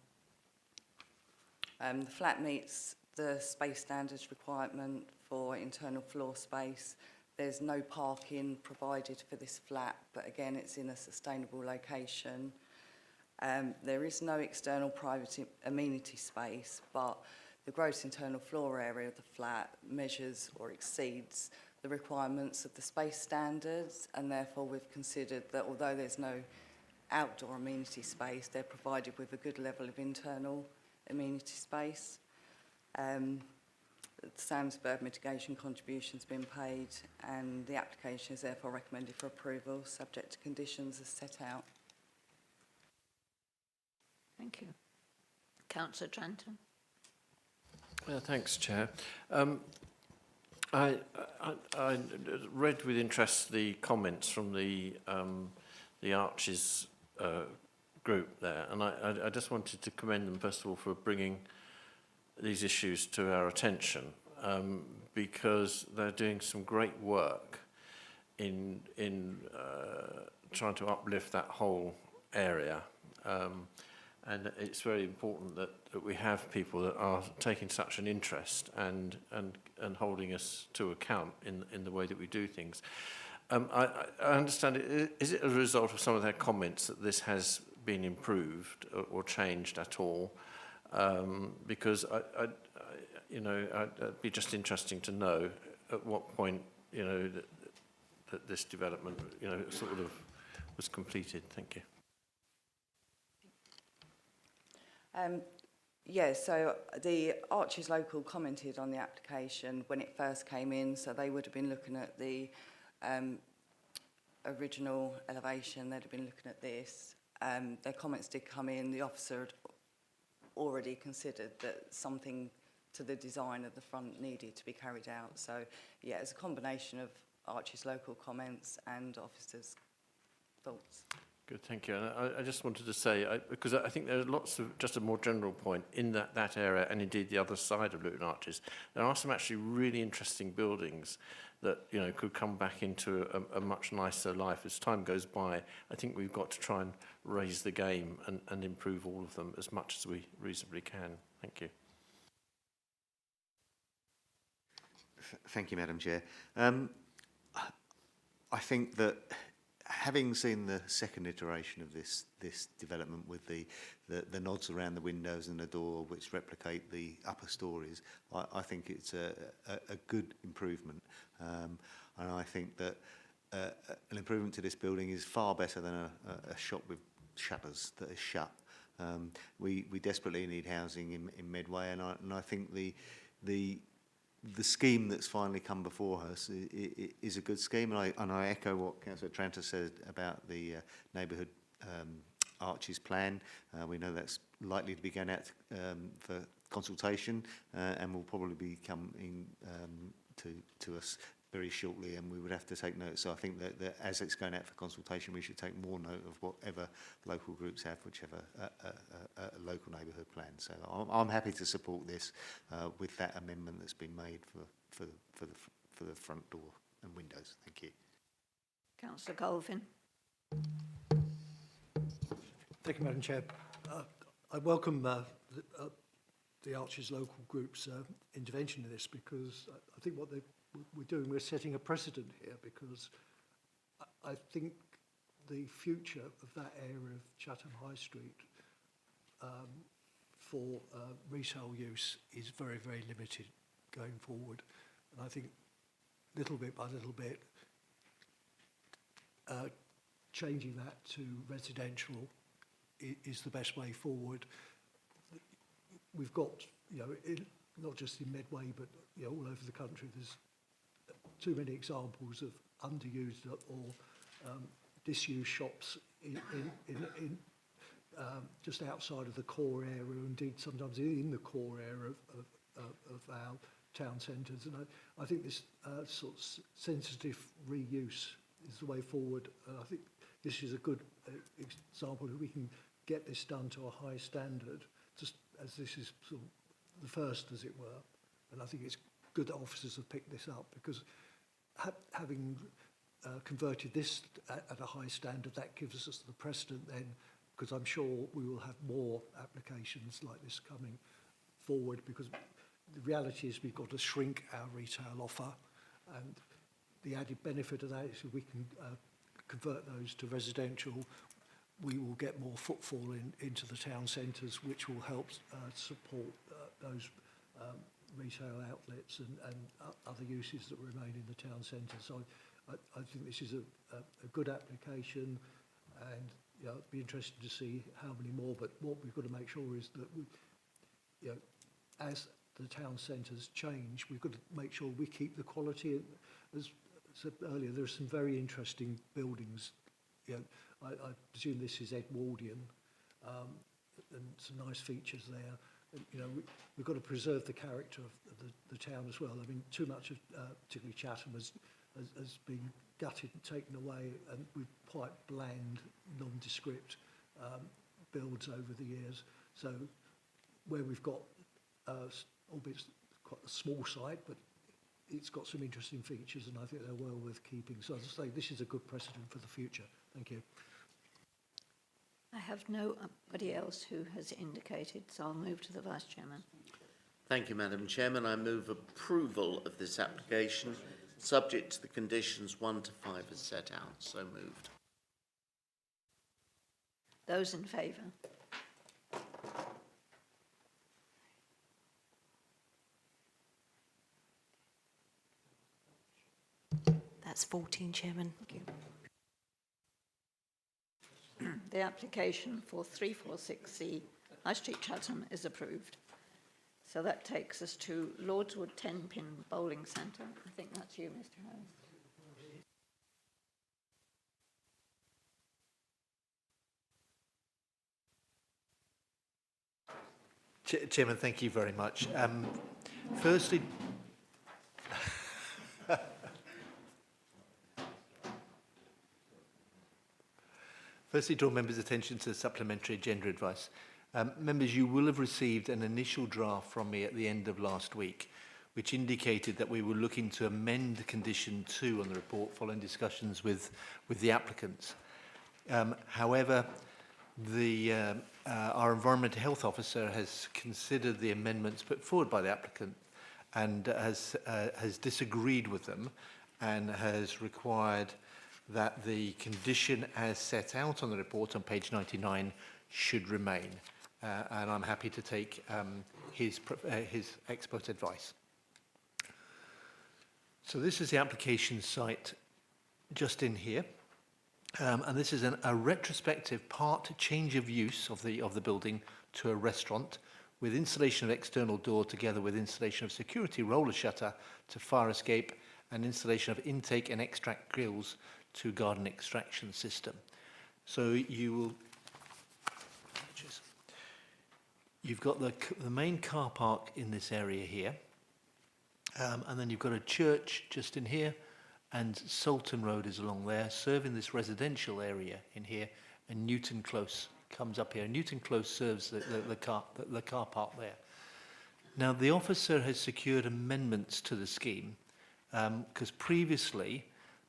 The flat meets the space standards requirement for internal floor space. There's no parking provided for this flat, but again, it's in a sustainable location. There is no external private amenity space, but the gross internal floor area of the flat measures or exceeds the requirements of the space standards, and therefore we've considered that although there's no outdoor amenity space, they're provided with a good level of internal amenity space. The Samsburg mitigation contribution's been paid, and the application is therefore recommended for approval, subject to conditions as set out. Thank you. Councillor Tranton. Thanks, Chair. I read with interest the comments from the Arches group there, and I just wanted to commend them, first of all, for bringing these issues to our attention, because they're doing some great work in trying to uplift that whole area. And it's very important that we have people that are taking such an interest and holding us to account in the way that we do things. I understand, is it a result of some of their comments that this has been improved or changed at all? Because it'd be just interesting to know at what point, that this development, sort of was completed. Thank you. Yeah, so the Arches Local commented on the application when it first came in, so they would have been looking at the original elevation, they'd have been looking at this. Their comments did come in, the officer had already considered that something to the design of the front needed to be carried out. So, yeah, it's a combination of Arches Local comments and officers' thoughts. Good, thank you. And I just wanted to say, because I think there are lots of, just a more general point, in that area, and indeed the other side of Luton Arches, there are some actually really interesting buildings that, you know, could come back into a much nicer life as time goes by. I think we've got to try and raise the game and improve all of them as much as we reasonably can. Thank you. Thank you, Madam Chair. I think that having seen the second iteration of this development with the nods around the windows and the door which replicate the upper stories, I think it's a good improvement. And I think that an improvement to this building is far better than a shop with shutters that is shut. We desperately need housing in Medway, and I think the scheme that's finally come before us is a good scheme, and I echo what Councillor Tranter said about the neighbourhood arches plan. We know that's likely to be going out for consultation, and will probably be coming to us very shortly, and we would have to take note. So I think that as it's going out for consultation, we should take more note of whatever local groups have, which have a local neighbourhood plan. So I'm happy to support this with that amendment that's been made for the front door and windows. Thank you. Councillor Colvin. Thank you, Madam Chair. I welcome the Arches local group's intervention in this, because I think what we're doing, we're setting a precedent here, because I think the future of that area of Chatham High Street for retail use is very, very limited going forward. And I think little bit by little bit, changing that to residential is the best way forward. We've got, you know, not just in Medway, but, you know, all over the country, there's too many examples of underused or disused shops in just outside of the core area, indeed sometimes in the core area of our town centres. And I think this sort of sensitive reuse is the way forward. I think this is a good example that we can get this done to a high standard, just as this is sort of the first, as it were. And I think it's good that officers have picked this up, because having converted this at a high standard, that gives us the precedent then, because I'm sure we will have more applications like this coming forward, because the reality is we've got to shrink our retail offer, and the added benefit of that is if we can convert those to residential, we will get more footfall into the town centres, which will help support those retail outlets and other uses that remain in the town centre. So I think this is a good application, and you know, it'd be interesting to see how many more. But what we've got to make sure is that we, you know, as the town centres change, we've got to make sure we keep the quality. As said earlier, there are some very interesting buildings. You know, I presume this is Edwardian, and some nice features there. And, you know, we've got to preserve the character of the town as well. I mean, too much of, particularly Chatham, has been gutted and taken away, and with quite bland, nondescript builds over the years. So where we've got, albeit quite a small site, but it's got some interesting features, and I think they're well worth keeping. So as I say, this is a good precedent for the future. Thank you. I have nobody else who has indicated, so I'll move to the Vice Chairman. Thank you, Madam Chairman. I move approval of this application, subject to the conditions 1 to 5 as set out. So moved. Those in favour? That's 14, Chairman. Thank you. The application for 346C High Street Chatham is approved. So that takes us to Lordswood 10-pin bowling centre. I think that's you, Mr. Harris. Chairman, thank you very much. Firstly, Firstly, draw members' attention to the supplementary agenda advice. Members, you will have received an initial draft from me at the end of last week, which indicated that we were looking to amend condition 2 on the report following discussions with the applicants. However, our environmental health officer has considered the amendments put forward by the applicant and has disagreed with them and has required that the condition as set out on the report on page 99 should remain. And I'm happy to take his expert advice. So this is the application site just in here. And this is a retrospective part change of use of the building to a restaurant with installation of external door together with installation of security roller shutter to fire escape and installation of intake and extract grills to garden extraction system. So you've got the main car park in this area here, and then you've got a church just in here, and Salton Road is along there, serving this residential area in here, and Newton Close comes up here. Newton Close serves the car park there. Now, the officer has secured amendments to the scheme, because previously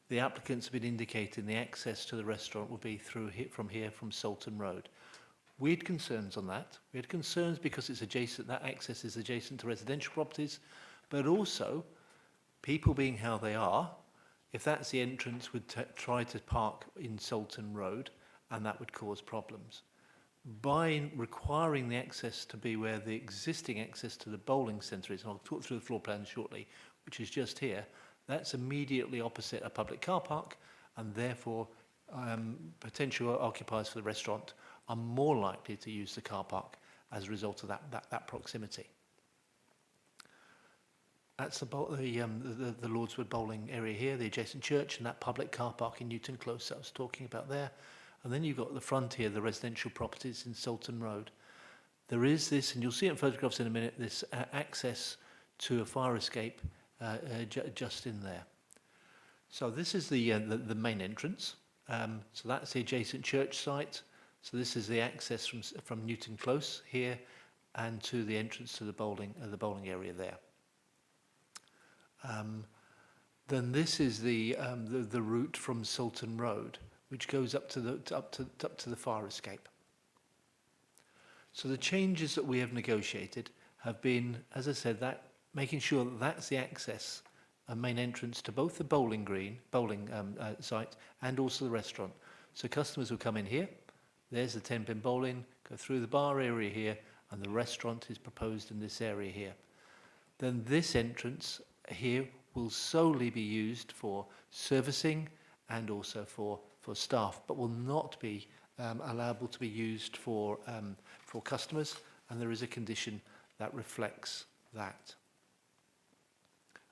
the applicants have been indicating the access to the restaurant will be from Salton Road. We had concerns on that. We had concerns because it's adjacent, that access is adjacent to residential properties, but also people being how they are, if that's the entrance, would try to park in Salton Road, and that would cause problems. By requiring the access to be where the existing access to the bowling centre is, and I'll talk through the floor plan shortly, which is just here, that's immediately opposite a public car park, and therefore potential occupiers for the restaurant are more likely to use the car park as a result of that proximity. That's the Lordswood bowling area here, the adjacent church, and that public car park in Newton Close that I was talking about there. And then you've got the front here, the residential properties in Salton Road. There is this, and you'll see it in photographs in a minute, this access to a fire escape just in there. So this is the main entrance. So that's the adjacent church site. So this is the access from Newton Close here and to the entrance to the bowling area there. Then this is the route from Salton Road, which goes up to the fire escape. So the changes that we have negotiated have been, as I said, that making sure that that's the access and main entrance to both the bowling site and also the restaurant. So customers will come in here. There's the 10-pin bowling, go through the bar area here, and the restaurant is proposed in this area here. Then this entrance here will solely be used for servicing and also for staff, but will not be allowable to be used for customers, and there is a condition that reflects that.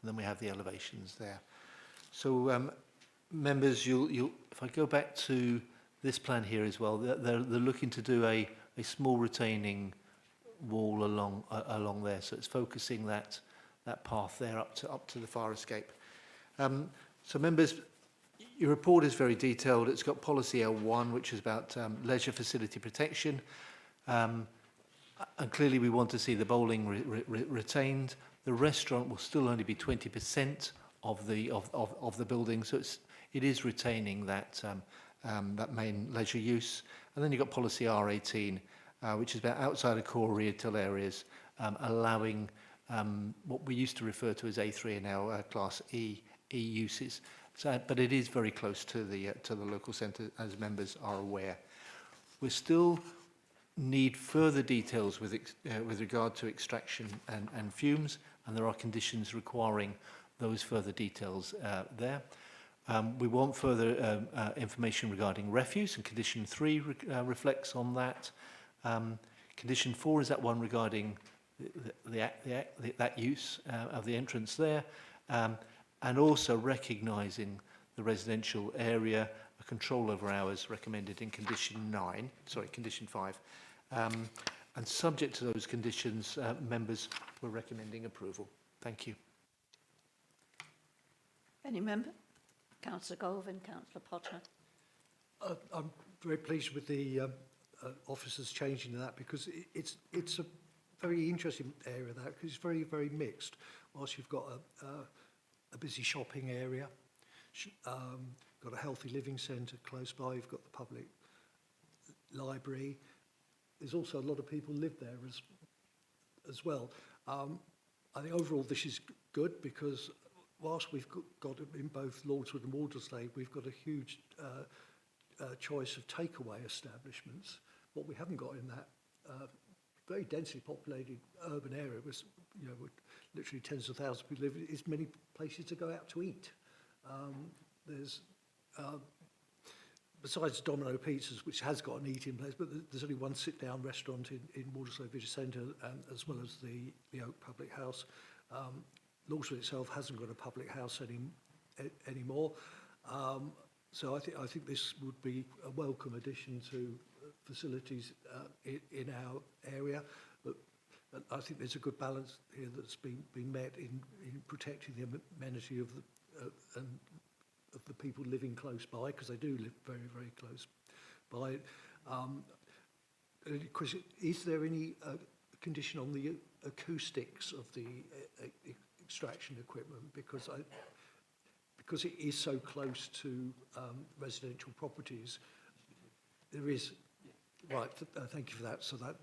And then we have the elevations there. So members, if I go back to this plan here as well, they're looking to do a small retaining wall along there, so it's focusing that path there up to the fire escape. So members, your report is very detailed. It's got policy L1, which is about leisure facility protection, and clearly we want to see the bowling retained. The restaurant will still only be 20% of the building, so it is retaining that main leisure use. And then you've got policy R18, which is about outside of core retail areas, allowing what we used to refer to as A3 and now Class E uses. So, but it is very close to the local centre, as members are aware. We still need further details with regard to extraction and fumes, and there are conditions requiring those further details there. We want further information regarding refuse, and condition 3 reflects on that. Condition 4 is that one regarding that use of the entrance there, and also recognising the residential area, a control over hours recommended in condition 5. And subject to those conditions, members were recommending approval. Thank you. Any member? Councillor Golvin, Councillor Potter. I'm very pleased with the officers changing that, because it's a very interesting area, that, because it's very, very mixed. Whilst you've got a busy shopping area, got a healthy living centre close by, you've got the public library. There's also a lot of people live there as well. I think overall this is good, because whilst we've got in both Lordswood and Walderslade, we've got a huge choice of takeaway establishments. What we haven't got in that very densely populated urban area, was, you know, with literally tens of thousands of people live, is many places to go out to eat. There's besides Domino Pizzas, which has got an eating place, but there's only one sit-down restaurant in Walderslade Village Centre, as well as the Oak Public House. Lordswood itself hasn't got a public house anymore. So I think this would be a welcome addition to facilities in our area. But I think there's a good balance here that's been met in protecting the amenity of the people living close by, because they do live very, very close by. Chris, is there any condition on the acoustics of the extraction equipment? Because it is so close to residential properties, there is. Right, thank you for that. So that,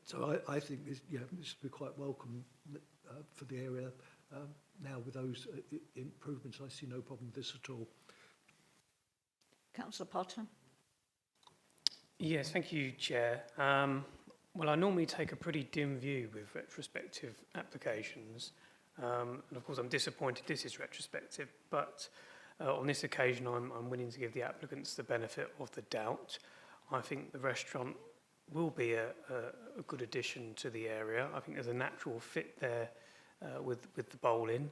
so I think this, yeah, this would be quite welcome for the area. Now with those improvements, I see no problem with this at all. Councillor Potter. Yes, thank you, Chair. Well, I normally take a pretty dim view with retrospective applications. And of course, I'm disappointed this is retrospective, but on this occasion, I'm willing to give the applicants the benefit of the doubt. I think the restaurant will be a good addition to the area. I think there's a natural fit there with the bowling.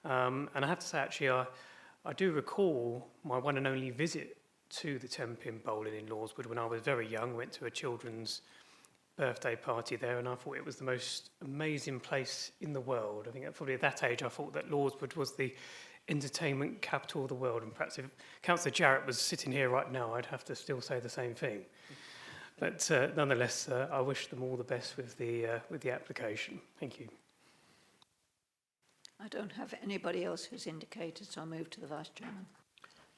And I have to say, actually, I do recall my one and only visit to the 10-pin bowling in Lordswood when I was very young. Went to a children's birthday party there, and I thought it was the most amazing place in the world. I think probably at that age I thought that Lordswood was the entertainment capital of the world, and perhaps if Councillor Jarrett was sitting here right now, I'd have to still say the same thing. But nonetheless, I wish them all the best with the application. Thank you. I don't have anybody else who's indicated, so I'll move to the Vice Chairman.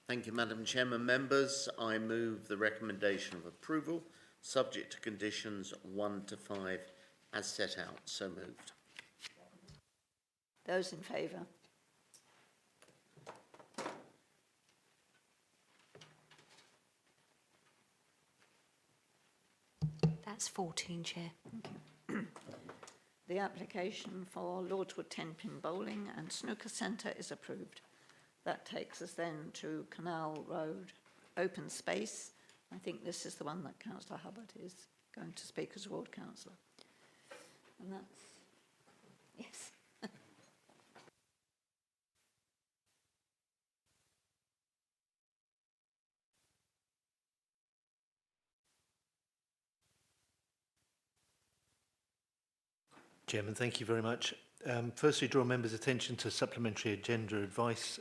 Thank you, Madam Chairman. Members, I move the recommendation of approval, subject to conditions 1 to 5 as set out. So moved. Those in favour? That's 14, Chair. Thank you. The application for Lordswood 10-pin bowling and snooker centre is approved. That takes us then to Canal Road open space. I think this is the one that Councillor Hubbard is going to speak as ward councillor. And that's, yes. Chairman, thank you very much. Firstly, draw members' attention to supplementary agenda advice,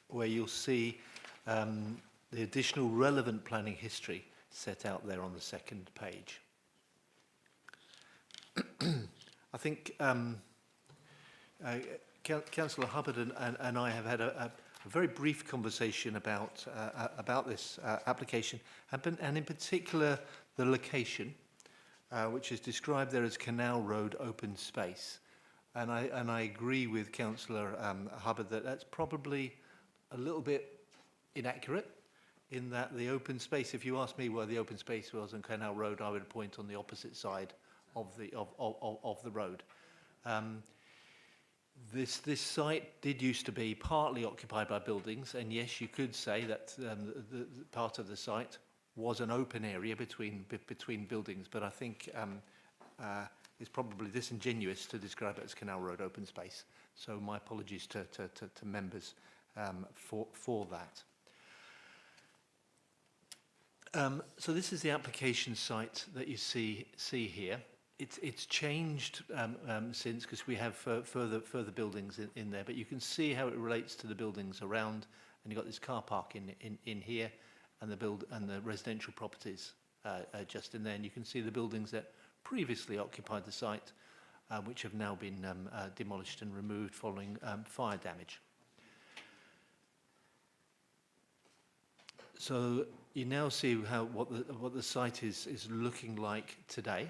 where you'll see the additional relevant planning history set out there on the second page. I think Councillor Hubbard and I have had a very brief conversation about this application, and in particular the location, which is described there as Canal Road open space. And I agree with Councillor Hubbard that that's probably a little bit inaccurate, in that the open space, if you ask me where the open space was on Canal Road, I would point on the opposite side of the road. This site did used to be partly occupied by buildings, and yes, you could say that the part of the site was an open area between buildings, but I think it's probably disingenuous to describe it as Canal Road open space. So my apologies to members for that. So this is the application site that you see here. It's changed since, because we have further buildings in there, but you can see how it relates to the buildings around, and you've got this car park in here, and the residential properties just in there. And you can see the buildings that previously occupied the site, which have now been demolished and removed following fire damage. So you now see what the site is looking like today.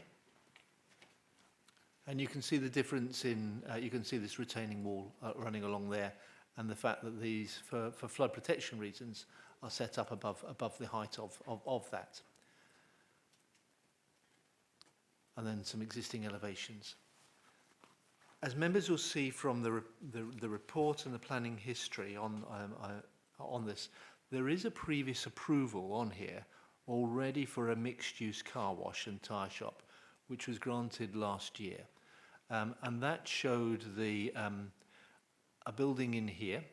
And you can see the difference in, you can see this retaining wall running along there, and the fact that these, for flood protection reasons, are set up above the height of that. And then some existing elevations. As members will see from the report and the planning history on this, there is a previous approval on here already for a mixed-use car wash and tyre shop, which was granted last year. And that showed a building in here,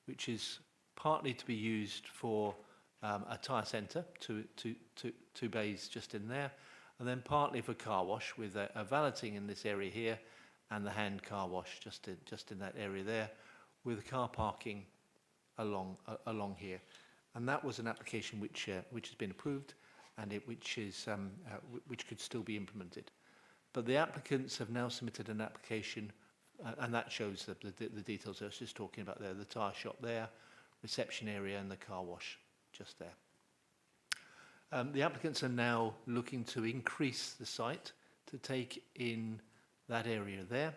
which is partly to be used for a tyre centre, two bays just in there, and then partly for car wash with a valeting in this area here, and the hand car wash just in that area there, with car parking along here. And that was an application which has been approved, and which could still be implemented. But the applicants have now submitted an application, and that shows the details I was just talking about there, the tyre shop there, reception area, and the car wash just there. The applicants are now looking to increase the site to take in that area there,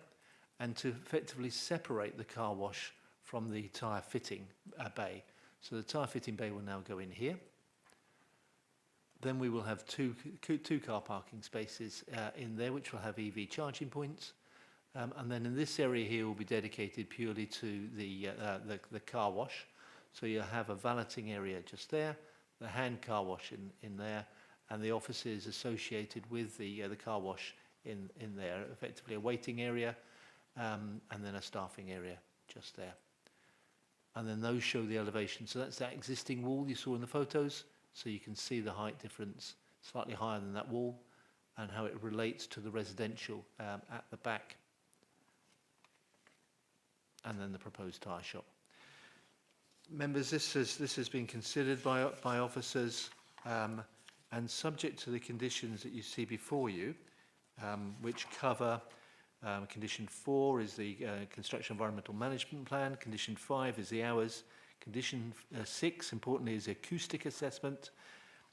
and to effectively separate the car wash from the tyre fitting bay. So the tyre fitting bay will now go in here. Then we will have two car parking spaces in there, which will have EV charging points. And then in this area here will be dedicated purely to the car wash. So you'll have a valeting area just there, the hand car wash in there, and the offices associated with the car wash in there, effectively a waiting area, and then a staffing area just there. And then those show the elevation. So that's that existing wall you saw in the photos. So you can see the height difference, slightly higher than that wall, and how it relates to the residential at the back. And then the proposed tyre shop. Members, this has been considered by officers, and subject to the conditions that you see before you, which cover condition 4 is the construction environmental management plan, condition 5 is the hours, condition 6, importantly, is the acoustic assessment,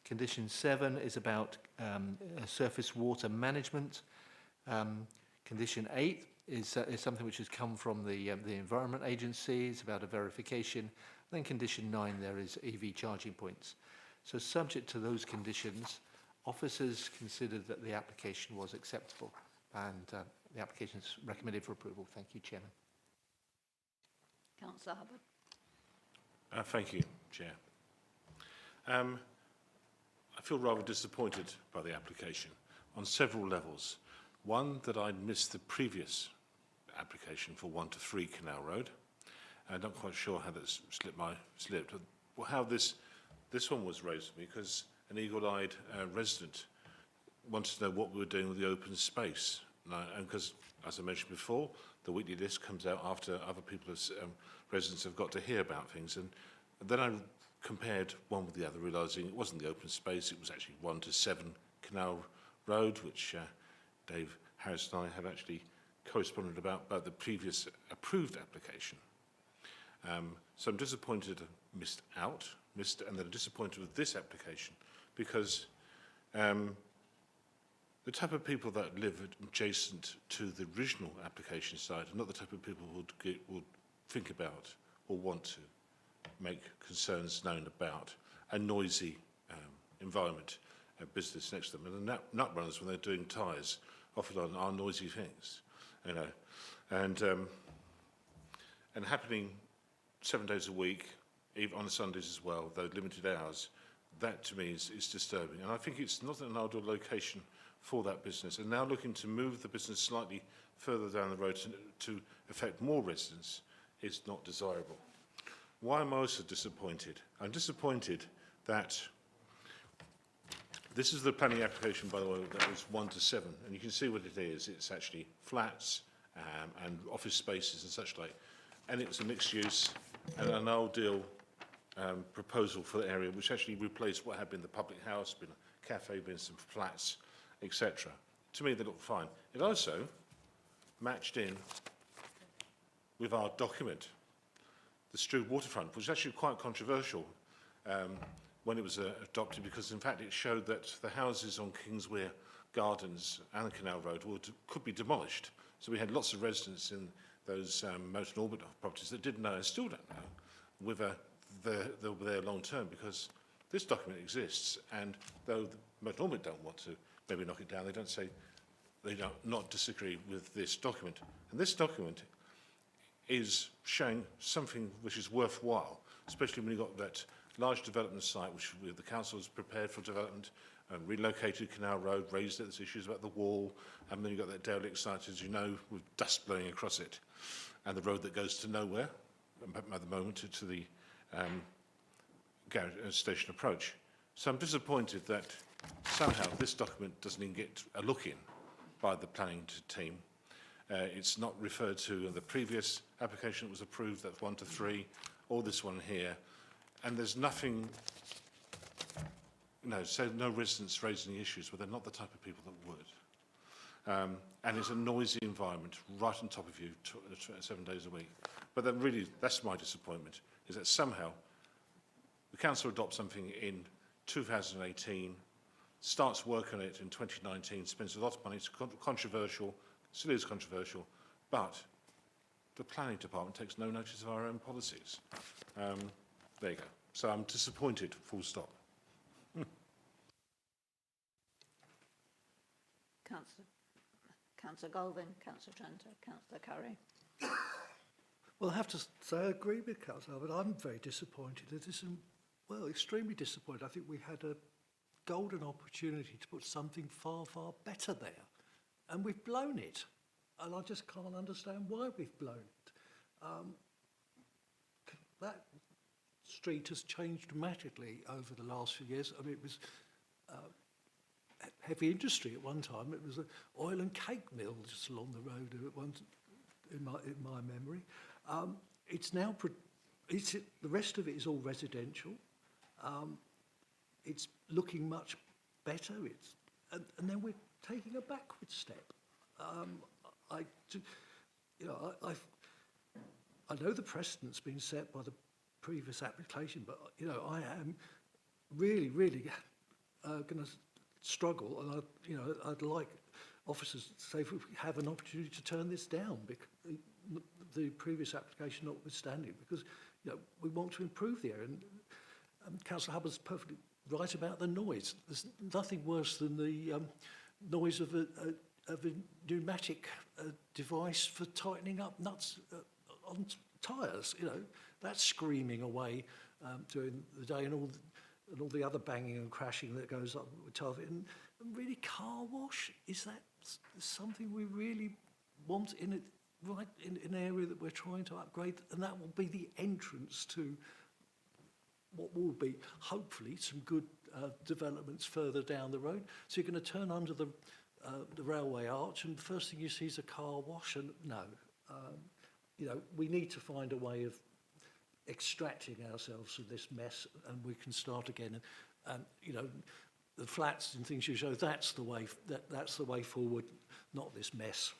condition 7 is about surface water management, condition 8 is something which has come from the Environment Agency, it's about a verification, then condition 9 there is EV charging points. So subject to those conditions, officers considered that the application was acceptable, and the application is recommended for approval. Thank you, Chairman. Councillor Hubbard. Thank you, Chair. I feel rather disappointed by the application on several levels. One, that I missed the previous application for 1 to 3 Canal Road. I'm not quite sure how that's slipped. How this one was raised to me, because an eagle-eyed resident wanted to know what we were doing with the open space. And because, as I mentioned before, the weekly list comes out after other people's residents have got to hear about things. And then I compared one with the other, realising it wasn't the open space, it was actually 1 to 7 Canal Road, which Dave Harris and I have actually corresponded about the previous approved application. So I'm disappointed I missed, and then disappointed with this application, because the type of people that live adjacent to the original application site are not the type of people who would think about or want to make concerns known about a noisy environment, business next to them. And the nut runners, when they're doing tyres, often are noisy things, you know, and happening 7 days a week, even on Sundays as well, though limited hours. That to me is disturbing, and I think it's not an ideal location for that business. And now looking to move the business slightly further down the road to affect more residents is not desirable. Why am I also disappointed? I'm disappointed that this is the planning application, by the way, that was 1 to 7, and you can see what it is. It's actually flats and office spaces and such like, and it's a mixed use and an ideal proposal for the area, which actually replaced what had been the public house, been a cafe, been some flats, etc. To me, they looked fine. It also matched in with our document, the Strood waterfront, which was actually quite controversial when it was adopted, because in fact it showed that the houses on Kingswear Gardens and Canal Road could be demolished. So we had lots of residents in those Moat and Orbit properties that didn't know and still don't know whether they'll be there long term, because this document exists, and though the Moat and Orbit don't want to maybe knock it down, they don't say they don't not disagree with this document. And this document is showing something which is worthwhile, especially when you've got that large development site which the council has prepared for development, relocated Canal Road, raised it, there's issues about the wall, and then you've got that derelict site, as you know, with dust blowing across it, and the road that goes to nowhere at the moment to the station approach. So I'm disappointed that somehow this document doesn't even get a look in by the planning team. It's not referred to in the previous application that was approved, that's 1 to 3, or this one here. And there's nothing, so no residents raising issues, but they're not the type of people that would. And it's a noisy environment right on top of you 7 days a week. But then really, that's my disappointment, is that somehow the council adopts something in 2018, starts work on it in 2019, spends a lot of money, it's controversial, still is controversial, but the planning department takes no notice of our own policies. There you go. So I'm disappointed, full stop. Councillor Golding, Councillor Trenter, Councillor Curry. Well, I have to say I agree with Councillor, but I'm very disappointed. It is, well, extremely disappointed. I think we had a golden opportunity to put something far, far better there, and we've blown it. And I just can't understand why we've blown it. That street has changed dramatically over the last few years. I mean, it was heavy industry at one time. It was an oil and cake mill just along the road at one, in my memory. It's now, the rest of it is all residential. It's looking much better. And then we're taking a backward step. I know the precedent's been set by the previous application, but I am really, really going to struggle, and I'd like officers to say if we have an opportunity to turn this down, because the previous application notwithstanding, because we want to improve the area. And Councillor Hubbard's perfectly right about the noise. There's nothing worse than the noise of a pneumatic device for tightening up nuts on tyres. That's screaming away during the day, and all the other banging and crashing that goes up with tyre. And really, car wash, is that something we really want in an area that we're trying to upgrade? And that will be the entrance to what will be hopefully some good developments further down the road. So you're going to turn under the railway arch, and the first thing you see is a car wash. And no, we need to find a way of extracting ourselves from this mess, and we can start again. And the flats and things you show, that's the way forward, not this mess.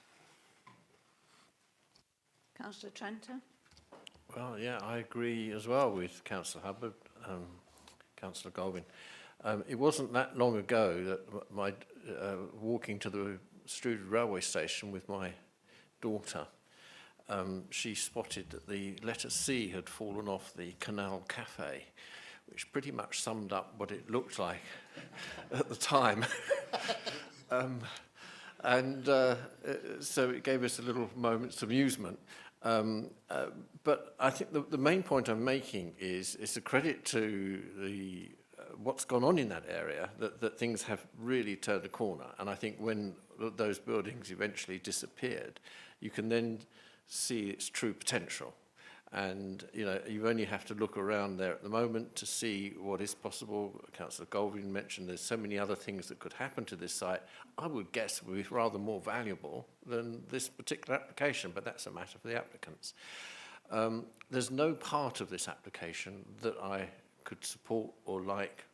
Councillor Trenter. Well, yeah, I agree as well with Councillor Hubbard, Councillor Golding. It wasn't that long ago that my walking to the Strood railway station with my daughter, she spotted that the letter C had fallen off the Canal cafe, which pretty much summed up what it looked like at the time. So it gave us a little moment's amusement. But I think the main point I'm making is it's a credit to the what's gone on in that area that things have really turned a corner. And I think when those buildings eventually disappeared, you can then see its true potential. And you only have to look around there at the moment to see what is possible. Councillor Golding mentioned there's so many other things that could happen to this site. I would guess it would be rather more valuable than this particular application, but that's a matter for the applicants. There's no part of this application that I could support or like,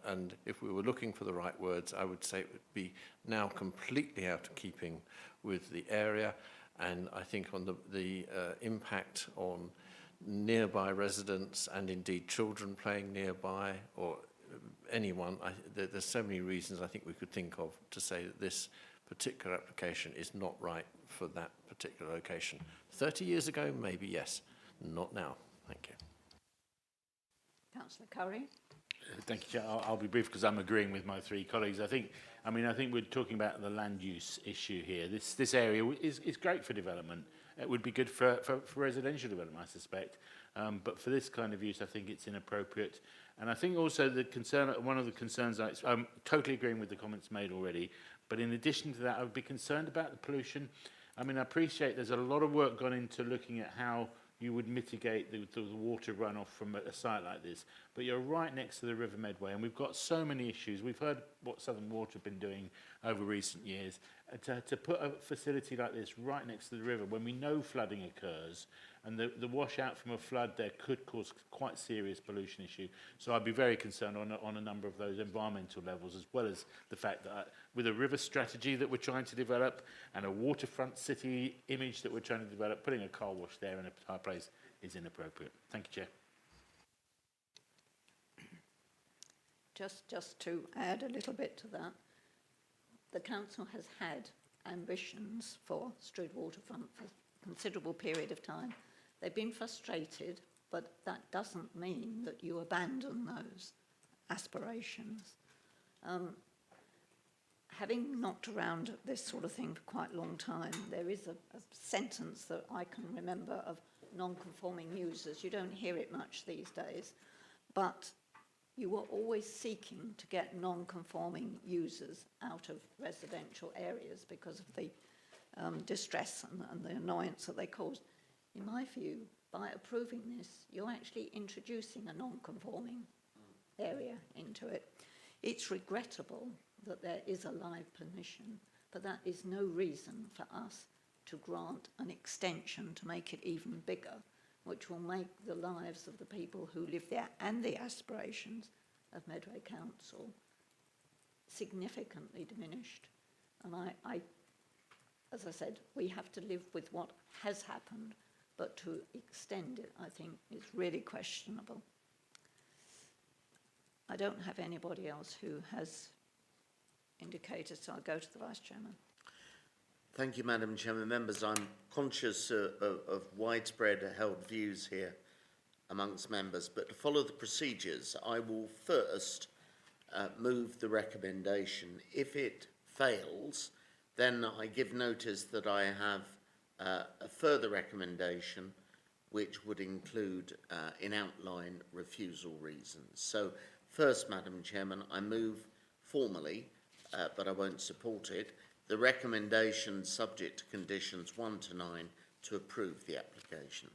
and if we were looking for the right words, I would say it would be now completely out of keeping with the area, and I think on the impact on nearby residents and indeed children playing nearby or anyone. There's so many reasons I think we could think of to say that this particular application is not right for that particular location. 30 years ago, maybe yes, not now. Thank you. Councillor Curry. Thank you, Chair. I'll be brief because I'm agreeing with my three colleagues. I think we're talking about the land use issue here. This area is great for development. It would be good for residential development, I suspect. But for this kind of use, I think it's inappropriate. And I think also one of the concerns, I'm totally agreeing with the comments made already, but in addition to that, I would be concerned about the pollution. I appreciate there's a lot of work gone into looking at how you would mitigate the water runoff from a site like this. But you're right next to the River Medway, and we've got so many issues. We've heard what Southern Water have been doing over recent years. To put a facility like this right next to the river, when we know flooding occurs, and the washout from a flood there could cause quite serious pollution issue. So I'd be very concerned on a number of those environmental levels, as well as the fact that with a river strategy that we're trying to develop and a waterfront city image that we're trying to develop, putting a car wash there in a place is inappropriate. Thank you, Chair. Just to add a little bit to that, the council has had ambitions for Strood waterfront for a considerable period of time. They've been frustrated, but that doesn't mean that you abandon those aspirations. Having knocked around this sort of thing for quite a long time, there is a sentence that I can remember of non-conforming users. You don't hear it much these days, but you were always seeking to get non-conforming users out of residential areas because of the distress and the annoyance that they caused. In my view, by approving this, you're actually introducing a non-conforming area into it. It's regrettable that there is a live permission, but that is no reason for us to grant an extension to make it even bigger, which will make the lives of the people who live there and the aspirations of Medway Council significantly diminished. And I, as I said, we have to live with what has happened, but to extend it, I think, is really questionable. I don't have anybody else who has indicated, so I'll go to the Vice Chairman. Thank you, Madam Chairman. Members, I'm conscious of widespread held views here amongst members, but to follow the procedures, I will first move the recommendation. If it fails, then I give notice that I have a further recommendation which would include in outline refusal reasons. So first, Madam Chairman, I move formally, but I won't support it, the recommendation subject to conditions 1 to 9 to approve the application.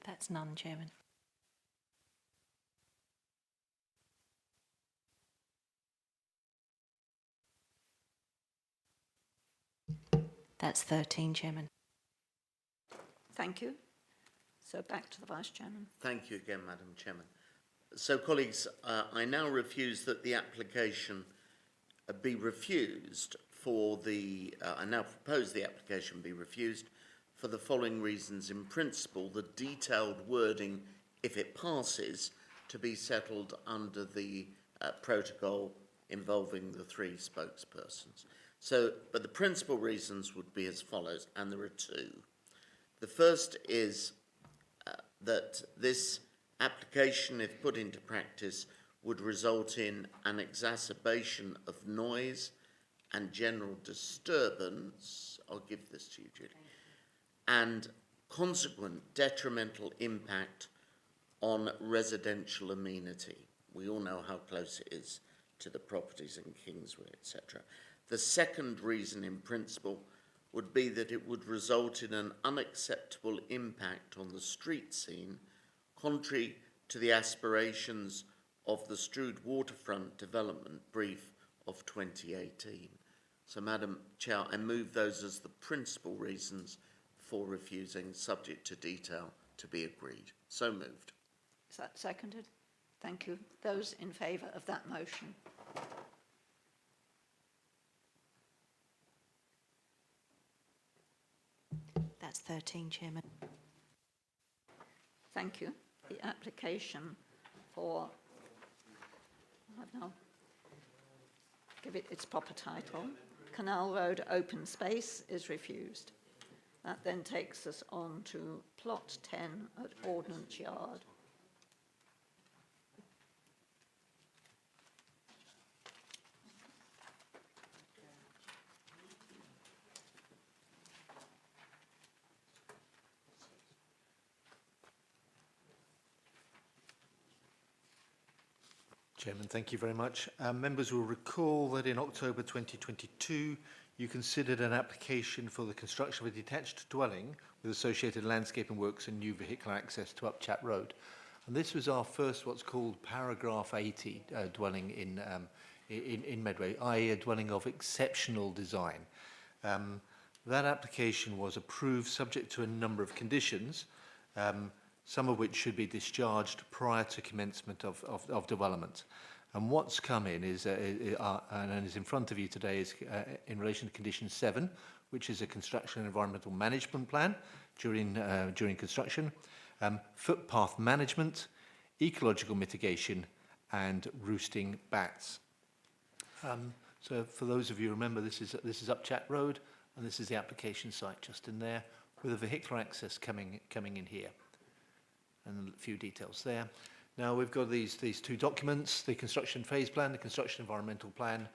That's none, Chairman. That's 13, Chairman. Thank you. So back to the Vice Chairman. Thank you again, Madam Chairman. So, colleagues, I now refuse that the application be refused for the, I now propose the application be refused for the following reasons. In principle, the detailed wording, if it passes, to be settled under the protocol involving the 3 spokespersons. So, but the principal reasons would be as follows, and there are 2. The first is that this application, if put into practice, would result in an exacerbation of noise and general disturbance. I'll give this to you, Julie. And consequent detrimental impact on residential amenity. We all know how close it is to the properties in Kingswood, etc. The second reason in principle would be that it would result in an unacceptable impact on the street scene, contrary to the aspirations of the Strood waterfront development brief of 2018. So, Madam Chair, I move those as the principal reasons for refusing, subject to detail to be agreed. So moved. Is that seconded? Thank you. Those in favour of that motion? That's 13, Chairman. Thank you. The application for, I've now give it its proper title, Canal Road Open Space, is refused. That then takes us on to plot 10 at Ordnance Yard. Chairman, thank you very much. Members will recall that in October 2022, you considered an application for the construction of a detached dwelling with associated landscaping works and new vehicular access to Upchat Road. And this was our first what's called paragraph 80 dwelling in Medway, i.e. a dwelling of exceptional design. That application was approved subject to a number of conditions, some of which should be discharged prior to commencement of development. And what's come in is, and is in front of you today, is in relation to condition 7, which is a construction and environmental management plan during construction, footpath management, ecological mitigation, and roosting bats. So for those of you who remember, this is Upchat Road, and this is the application site just in there, with a vehicular access coming in here. And a few details there. Now we've got these two documents, the construction phase plan, the construction environmental plan.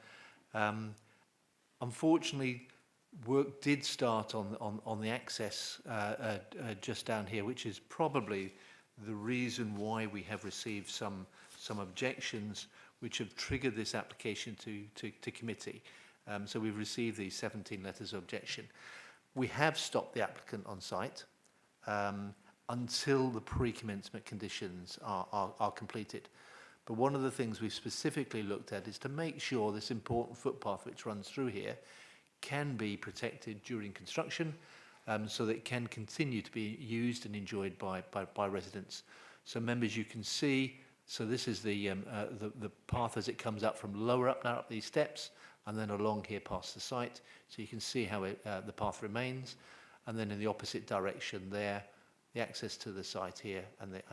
Unfortunately, work did start on the access just down here, which is probably the reason why we have received some objections which have triggered this application to committee. So we've received these 17 letters of objection. We have stopped the applicant on site until the pre-commencement conditions are completed. But one of the things we've specifically looked at is to make sure this important footpath which runs through here can be protected during construction, so that it can continue to be used and enjoyed by residents. So members, you can see, so this is the path as it comes up from lower up now up these steps and then along here past the site. So you can see how the path remains, and then in the opposite direction there, the access to the site here and the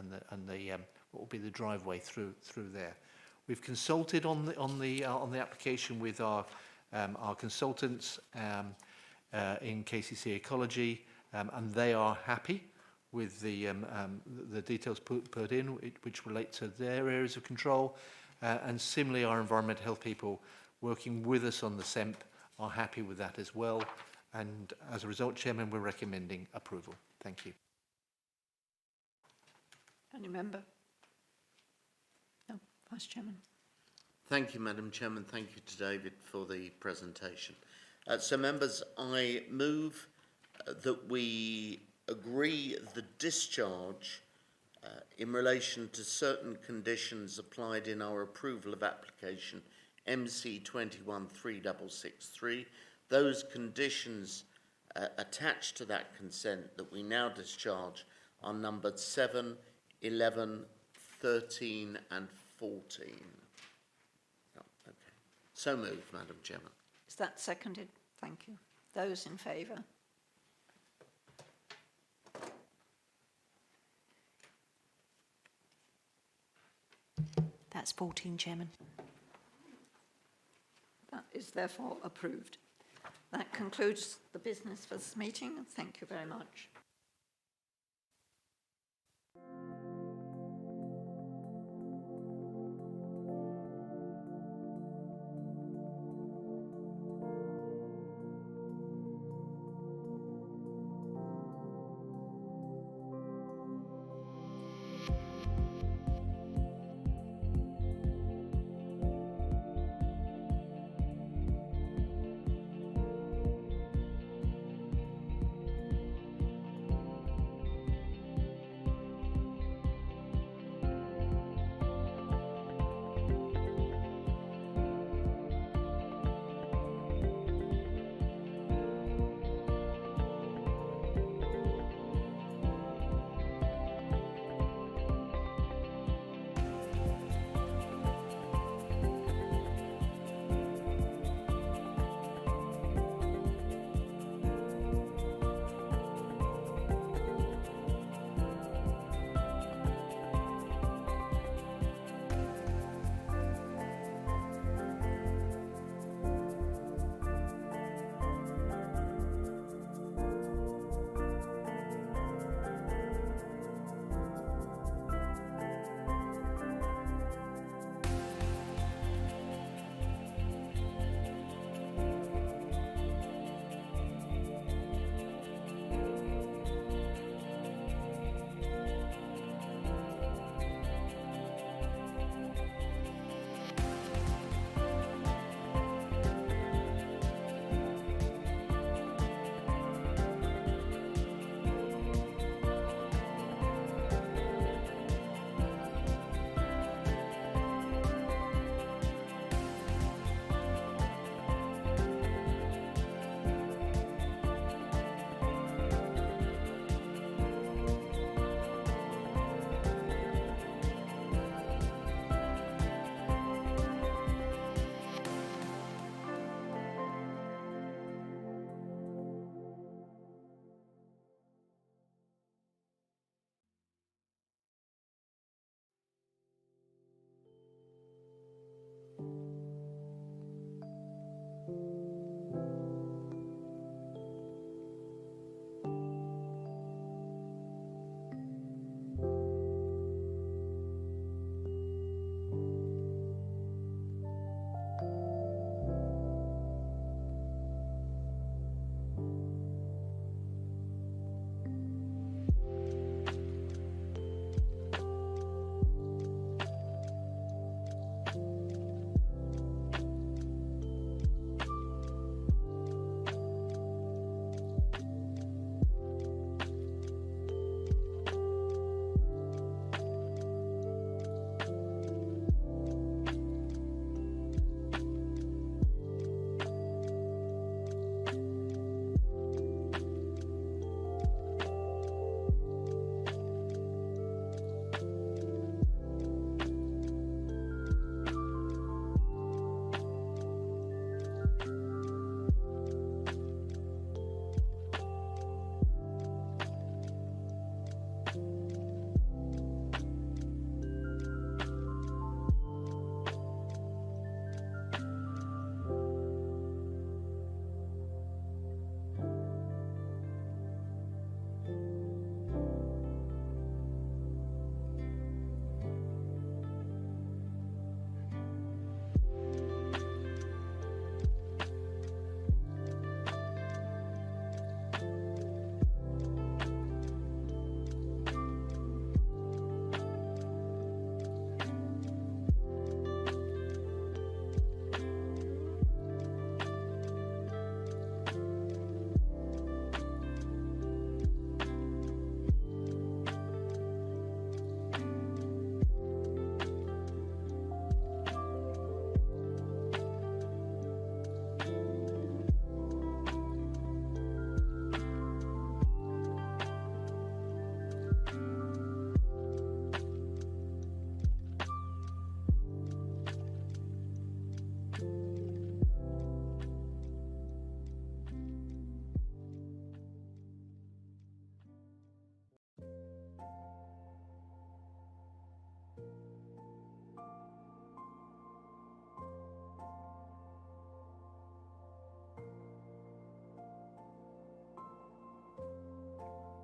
what will be the driveway through there. We've consulted on the application with our consultants in KCC Ecology, and they are happy with the details put in, which relate to their areas of control, and similarly our environmental health people working with us on the SEMP are happy with that as well. And as a result, Chairman, we're recommending approval. Thank you. Any member? No, Vice Chairman. Thank you, Madam Chairman. Thank you to David for the presentation. So, members, I move that we agree the discharge in relation to certain conditions applied in our approval of application MC 213663. Those conditions attached to that consent that we now discharge are numbered 7, 11, 13 and 14. Oh, okay. So moved, Madam Chairman. Is that seconded? Thank you. Those in favour? That's 14, Chairman. That is therefore approved. That concludes the business for this meeting. Thank you very much.